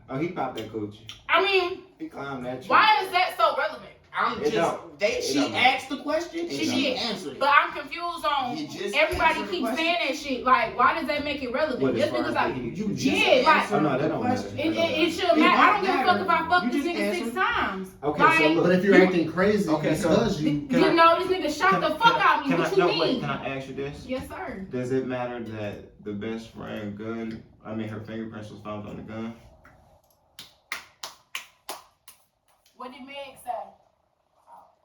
Oh, he popped that coochie. I mean, He climbed that tree. why is that so relevant? I'm It just don't. she don't. asked the question and She she did. answered it. But I'm confused on You just everybody answered the keeps question. saying that shit. Like, why does that make it relevant? What, as Just far because as I, that he- You just Yeah, like- answered Oh, no, that the don't question. matter. it should It matter. I don't don't give a fuck if I matter. fuck You this just nigga 6 answered. times. Okay, Like, so look. But if you're acting crazy Okay, so- because you Can you I- know, this nigga shot the fuck out of me. What you no, mean? wait, can I ask you this? Yes, sir. Does it matter that the best friend gun, her fingerprints was found on the gun? What did Meg say?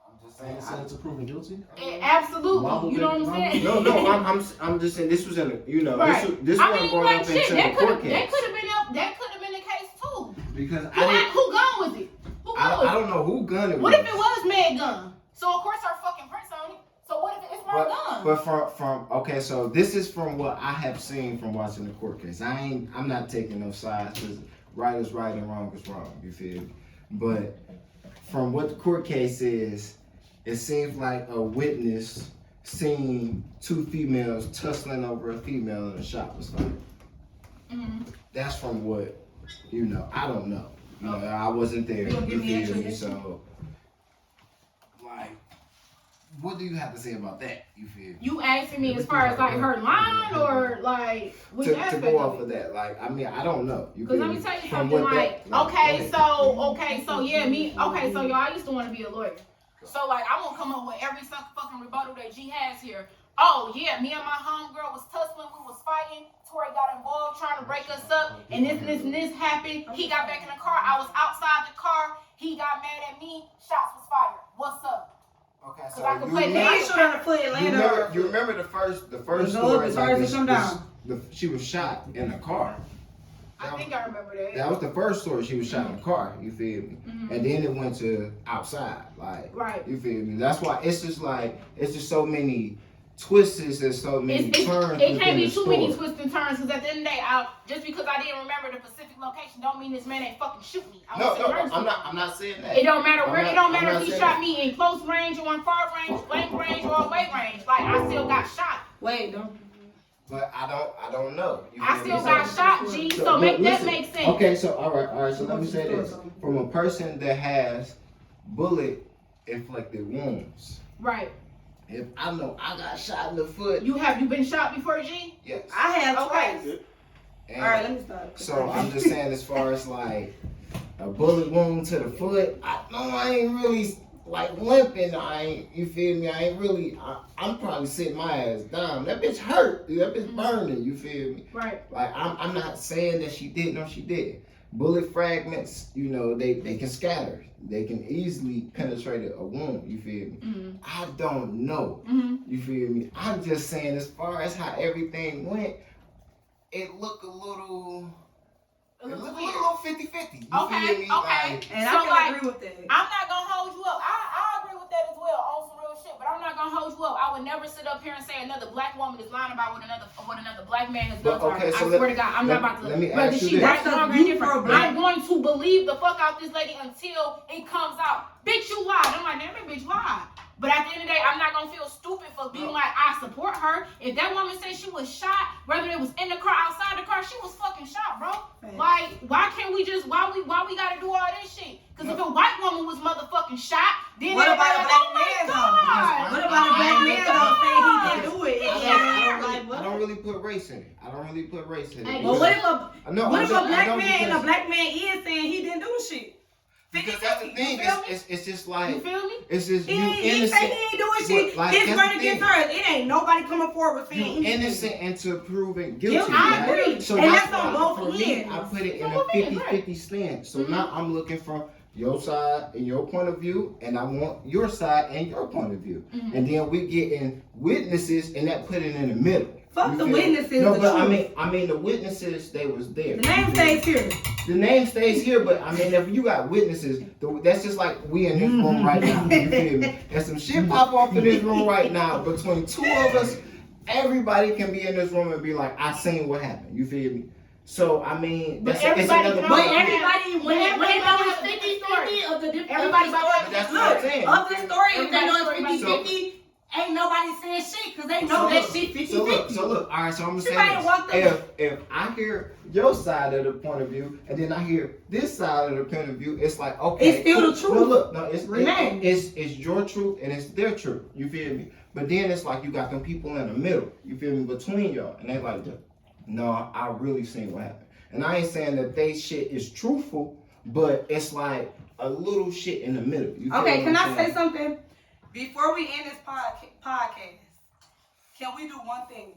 I'm just and said to prove him guilty. Absolutely. You know what I'm saying? No, I'm just saying this was in a, Right. this I wasn't mean, brought like up shit, into that the could court have case. been the case too. Because Who gun was it? Who gun was I it? don't know who gun it was. What if it was Meg gun? So of course her fucking prints on it. So what if it's my gun? But from okay, so this is from what I have seen from watching the court case. I'm not taking no sides because right is right and wrong is wrong. You feel me? But from what the court case is, it seems like a witness seen 2 females tussling over a female and a shot was fired. Mm-hmm. That's from what I don't know. I wasn't there. You gonna give me feel extra me? history? So, like, what do you have to say about that? You feel me? You asking me as far as like her line or like which to aspect go of off it? of that, like, I mean, I don't know. You Cause feel let me me? tell you From something. what Like, that- okay, so yeah, so y'all, I used to want to be a lawyer. So like, I won't come up with every fucking rebuttal that G has here. Oh yeah, me and my homegirl was tussling, we was fighting. Tori got involved trying to break us up, and this happened. He got back in the car. I was outside the car. He got mad at me. Shots was fired. What's up? Okay, Cause so I can you play remember, He ain't shooting on the foot and landed on her you foot. remember the first Go story? up as hard as it come down. She was shot in a car. I think I remember that. That was the first story. She was shot in a car. You feel me? Mhm. And then it went to outside. Like, Right. you feel me? That's why it's just so many twists and so many turns. It can't be within too the many story. twists and turns because at the end of the day, just because I didn't remember the specific location, don't mean this man ain't fucking shoot me. I was in emergency. I'm not saying that. It don't matter where. It don't I'm matter not if he saying shot that. me in close range or in far range, blank range or away range. Like I still got shot. Wait, don't. But I don't know. You I feel still me? got So- shot, G. So but make that listen, make sense. Okay, so all right. So let me say this: from a person that has bullet inflicted wounds, Right. if I know I got shot in the foot, You been shot before, G? yes. I have Okay. twice. And All right, let me stop. so I'm just saying, as far as like a bullet wound to the foot, I ain't really like limping. You feel me? I ain't really. I'm probably sitting my ass down. That bitch hurt. That bitch burning. You feel me? Right. Like I'm not saying that she did. No, she did. Bullet fragments, they can scatter. They can easily penetrate a wound. You feel me? Mm-hmm. I don't know. Mm-hmm. You feel me? I'm just saying, as far as how everything went, it looked a little. It looked a little 50-50. You Okay, feel me? okay. And So, I can like, agree with that. I'm not gonna hold you up. I agree with that as well on some real shit, but I'm not gonna hold you up. I would never sit up here and say another black woman is lying about what another black man has done to her. Okay, so I swear to God, I'm not about to. let me Whether ask you she this. right, wrong, or You indifferent, pro-black. I'm going to believe the fuck out this lady until it comes out. Bitch, you lied. I'm like, damn it, bitch, lied. But at the end of the day, I'm not gonna feel stupid for being like, I support her. If that woman said she was shot, whether it was in the car, outside the car, she was fucking shot, bro. Right. Like, why can't we just, why we gotta do all this shit? Because if a white woman was motherfucking shot, then What about a everybody black like, man, oh my God. What about a black man though saying he didn't do it? I don't really put race in it. I don't really put race in it. Hey, Well, what if a No, what if I a black don't man because- is saying he didn't do the shit? Because that's the thing. You feel me? It's just You like feel me? it's just He you say he innocent. ain't doing shit. Like, His that's verdict the thing. against hers. It ain't nobody coming forward You saying anything. innocent until proven guilty. Guilty, I right? agree. So And that's that's on why both for me, ends. I put it in On a both ends, 50-50 stance. So Mhm. now I'm looking from your side and your point of view, and I want your side and your point of view. Mhm. And then we get in witnesses, and that put it in the middle. Fuck You the feel me? witnesses. No, the but truth. I mean the witnesses, they was there. The name stays here. The name stays here, but I mean, if you got witnesses, that's just like we in this room right now. You feel me? And some shit pop off in this room right now. Between two of us, everybody can be in this room and be like, I seen what happened. You feel me? So I mean, But it's everybody another can But only- everybody, when they know it's Everybody 50-50 of the different Everybody of about the to- But that's story, what I'm saying. of the story, if they know Everybody's it's 50-50, ain't nobody saying shit because they know that shit 50-50. So look, all right, so I'm gonna She say might want this. If I hear your side of the point of view and then I hear this side of the point of view, it's like, okay. It's still the truth. No, it's your truth and it's their truth. You feel me? But then it's like you got them people in the middle. You feel me? Between y'all. And they like, no, I really seen what happened. And I ain't saying that they shit is truthful, but it's like a little shit in the middle. You feel Okay, can what I I'm say saying? something? Before we end this podcast, can we do one thing?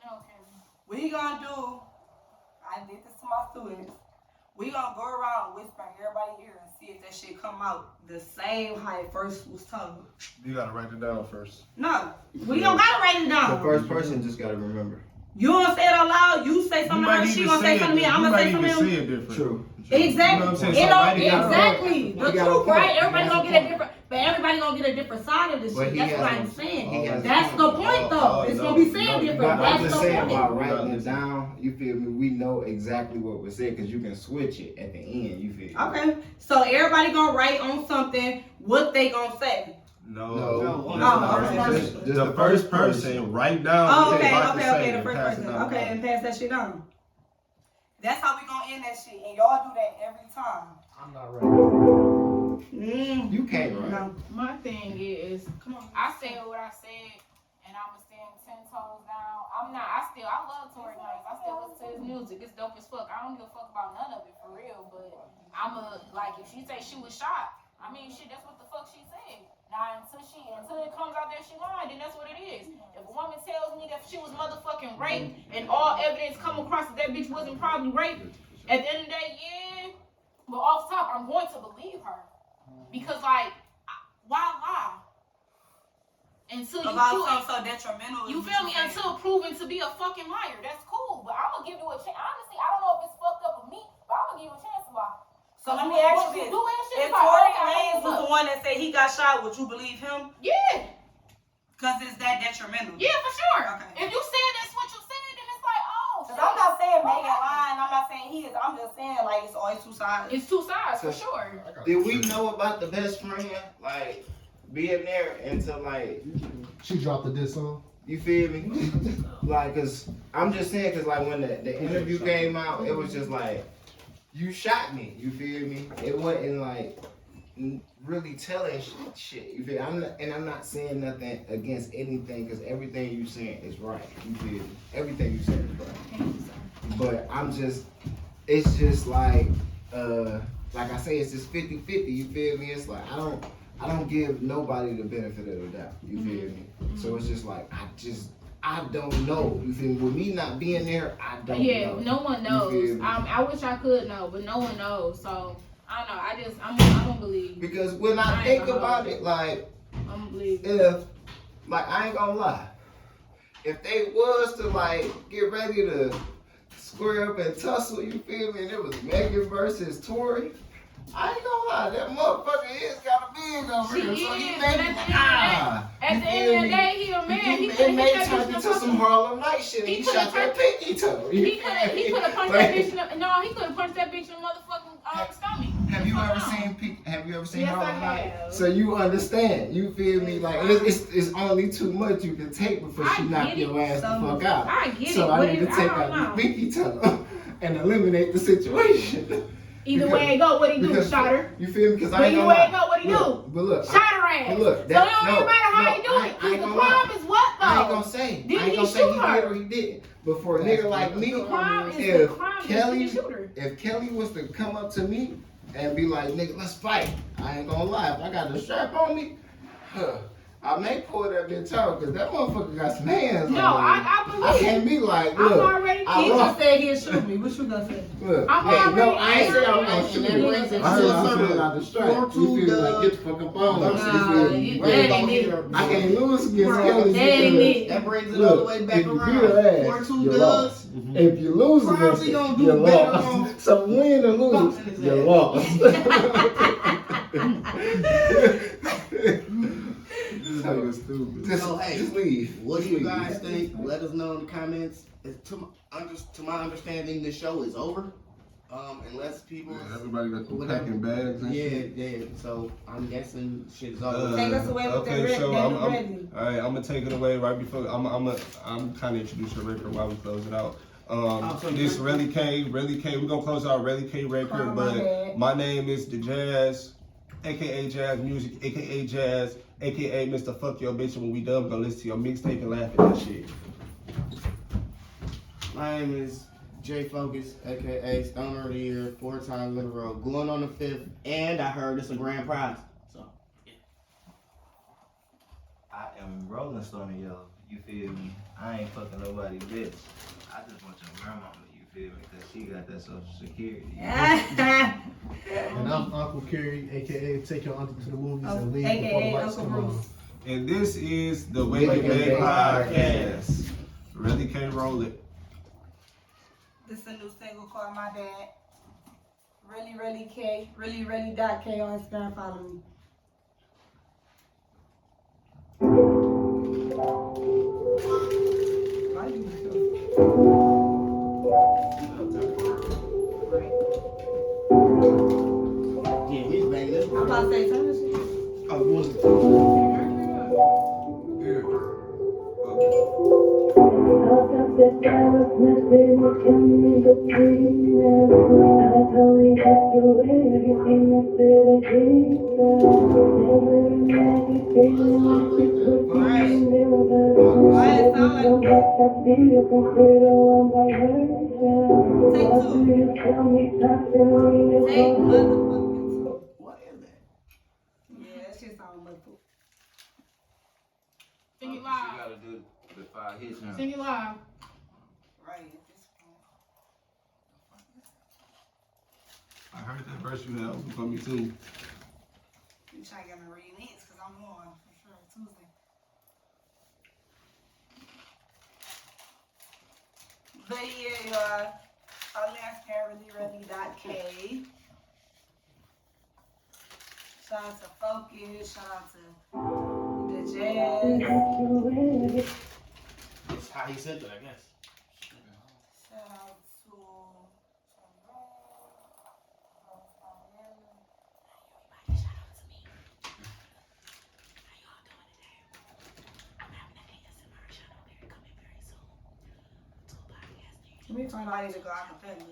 No, Kary. We gonna do, I did this to my students, we gonna go around whispering everybody's ear and see if that shit come out the same how it first was told. You gotta write it down first. No, we don't gotta write it The down. first person just gotta remember. You don't say it out loud, you say something to her, she gonna say something to me, I'm gonna say something to say him. it different. True. Exactly. You know what I'm saying? It So don't, write it down. exactly. The You got a truth, point. right? Everybody You got gonna a get a point. different, but everybody gonna get a different side of this But shit. he That's has what a- I'm saying. he has a That's the point though. It's gonna be saying different. But I'm That's just the saying point. about writing it down, you feel me? We know exactly what was said because you can switch it at the end, you feel me? Okay, so everybody gonna write on something what they gonna say. No. okay. Just the first person write down Oh, what they okay, about to say okay, the and first pass it person. down. Okay, and pass that shit down. That's how we gonna end that shit, and y'all do that every time. I'm not ready. You can't write. No. My thing is, come on, I said what I said, and I'ma stand 10 toes down. I love Tory Lanez. I still listen to his music. It's dope as fuck. I don't give a fuck about none of it for real, but if she say she was shot, I mean, shit, that's what the fuck she said. Now, until it comes out there she lied, then that's what it is. If a woman tells me that she was motherfucking raped and all evidence come across that bitch wasn't probably raped, at the end of the day, yeah. But off top, I'm going to believe her. Because, like, why lie? Until you About prove something so detrimental. you feel me? Until proven to be a fucking liar. That's cool. But I'm going to give you a chance. Honestly, I don't know if it's fucked up with me, but I'm going to give you a chance to lie. So let me ask you this. If Tory Lanez was the one that said he got shot, would you believe him? Yeah. Because it's that detrimental. Yeah, for sure. Okay. If you said that's what you said, then it's like, oh, Because I'm not saying Megan lying, I'm not saying he is. I'm just saying, like, it's always two sides. It's two sides, for sure. Did we know about the best friend, like, being there until, like, She dropped the diss on. you feel me? Like, cause I'm just saying, cause like when the interview came out, it was just like, you shot me. You feel me? It wasn't like really telling shit. You feel me? I'm not saying nothing against anything, cause everything you saying is right. You feel me? Everything you saying is right. But it's just like I say, it's just 50-50. You feel me? It's like I don't give nobody the benefit of the doubt. You feel me? So it's just like I don't know. You feel me? With me not being there, I don't know. Yeah, no one knows. I wish I could know, but no one knows. So I don't know. I don't believe. Because when I think about it, like, I don't believe. if, like, I ain't gonna lie, if they was to like get ready to square up and tussle, you feel me, and it was Megan versus Tory, I ain't gonna lie, that motherfucker is kind of big over here, so he made me, At the end of the day, he a man. He it may turn into some Harlem Night shit, and he shot that pinky toe. He could have punched that bitch in the, no, he could have punched that bitch in the motherfucking stomach. Have you ever seen Yes, Harlem I Night? have. So you understand, you feel me? Like it's only too much you can take before she knock your ass the fuck out. I get it. So I need to but take I don't out know. the pinky toe and eliminate the situation. Either way it go, what he do? Because- Shot her. You feel me? Because I But ain't either gonna way it lie. go, what he Look, do? but look, Shot her ass. but look, So it don't even matter how no, he do I it. ain't The gonna crime lie. is what though? I ain't gonna say. Did I ain't he gonna say shoot he her? did or he didn't. But for a nigga like me, The crime is if the crime. Kelly, Did he shoot her? if Kelly was to come up to me and be like, nigga, let's fight, I ain't gonna lie. If I got the strap on me, I may pull that bitch out because that motherfucker got some hands on me. No, I believe I it. can't be like, I'm look, already I He lost. just said he'll shoot me. What you gonna say? Look, I'm hey, no, already- I ain't say I was gonna shoot And that you. brings it I to heard a I'm circle. pulling out the strap. You feel me? Like, get the fuck up on. Nah, You that feel me? ain't it. I can't lose against Right. Kelly. That ain't because- it. That brings it Look, all the way back if you around. beat her ass, 4-2 you does. lost. If you lose against Probably it, gonna do you better lost. on So win or lose, boxing his you ass. lost. So, hey, just leave. What do you Please. guys think? Let us know in the comments. To my understanding, the show is over. Unless people. Yeah, everybody got the Whatever. packing bags and shit. Yeah. So I'm guessing shit's over. Take us away with Okay, the so red. all right, I'm gonna take it away right before I'm kind of introduce your record while we close it out. This Really K, we're gonna close out Really K record, but my name is Dajazz, aka Jazz Music, aka Jazz, aka Mr. Fuck Your Bitch. When we done, we're gonna listen to your mixtape and laugh at that shit. My name is J Focuz, aka Stoner of the Year, 4 times in a row, going on the 5th, and I heard it's a grand prize. So, yeah. I am Rolling Stone, yo. You feel me? I ain't fucking nobody, bitch. I just want your grandmama, you feel me? Cause she got that Social Security. And I'm Uncle Kary, aka Take Your Uncle to the Movies and Leave Before the Lights Come On. And this is the Thewakenbakepodcast. Really K, roll it. This is a new single called My Dad. Really K. Really K on Instagram. Follow me. Why you Yeah, he's banging this I'm one. about to say turn this shit. Oh, you want to? What is that? Yeah, that shit sound motherfucker. Sing it You live. gotta do the 5 hits now. Sing it live. Right at this point. I heard that verse you had for me too. You trying to get me remix because I'm on for sure Tuesday. But yeah, y'all. Follow me on really.k. Shout out to Focuz. Shout out to Dajazz. That's how he said that, I guess. Shout out to let me find out I need to go acapella.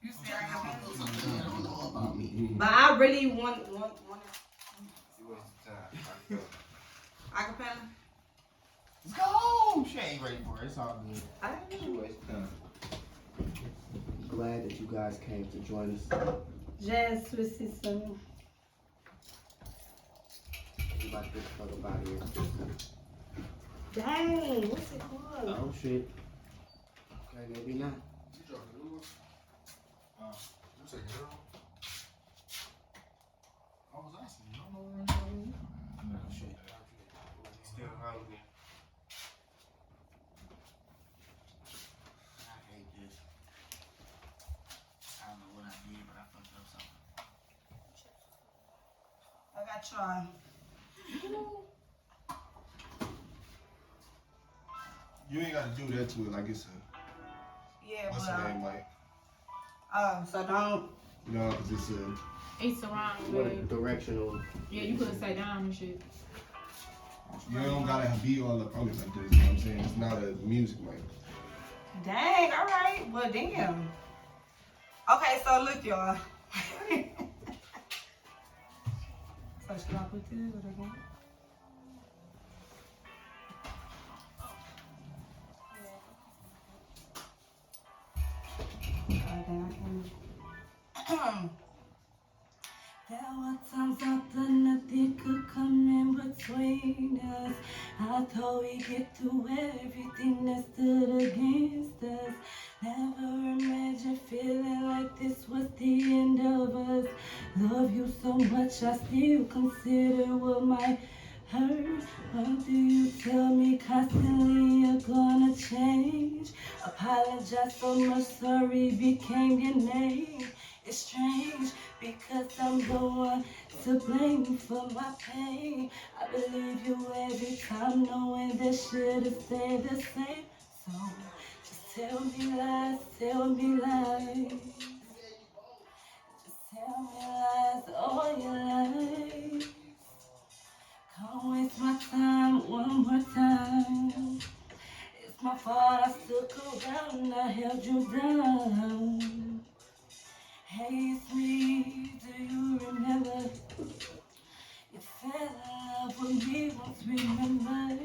You see, I got but I really want You waste time. acapella. Let's go! She ain't ready for it. It's all good. I don't You know. waste time. Glad that you guys came to join us. Jazz Swiss system. Everybody get the fuck up out of here. Dang, what's it called? Oh shit. Okay, maybe not. Still hungry. I hate this. I don't know what I did, but I fucked up something. I got y'all. You ain't gotta do that to it like it's a Yeah, what's the name like? so don't. No, cause it's a It's around What way. a directional. Yeah, you could say down and shit. you don't gotta be all up on it like this. You know what I'm saying? It's not a music mic. Dang, alright. Well damn. Okay, so look y'all. So should I put this or again? There were times I thought nothing could come in between us. I thought we'd get through everything that stood against us. Never imagined feeling like this was the end of us. Love you so much, I still consider what might hurt. Why do you tell me constantly you're gonna change? Apologize so much, sorry became your name. It's strange because I'm the one to blame for my pain. I believe you every time, knowing that shit'll stay the same. So just tell me lies, tell me lies. Just tell me lies, all your lies. Can't waste my time one more time. It's my fault I stuck around and I held you down. Hey, it's me, do you remember? You fell in love with me once, remember?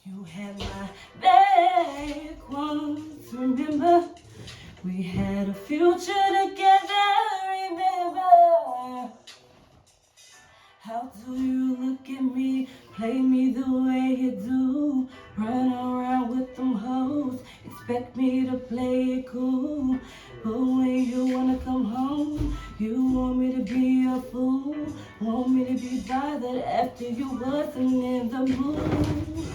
You had my back once, remember? We had a future together, remember? How do you look at me, play me the way you do? Run around with them hoes, expect me to play it cool. But when you wanna come home, you want me to be a fool. Want me to be bothered after you wasn't in the mood.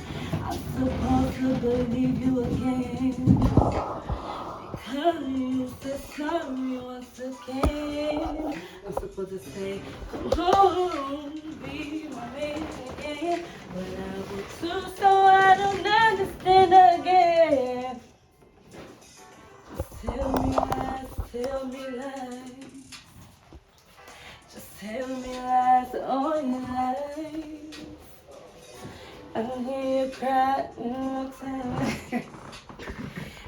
I'm supposed to believe you again, because you said sorry once again. I'm supposed to say, come home, be my man again. But I will too, so I don't understand again. Tell me lies, tell me lies. Just tell me lies, all your lies. I hear you cry in my time.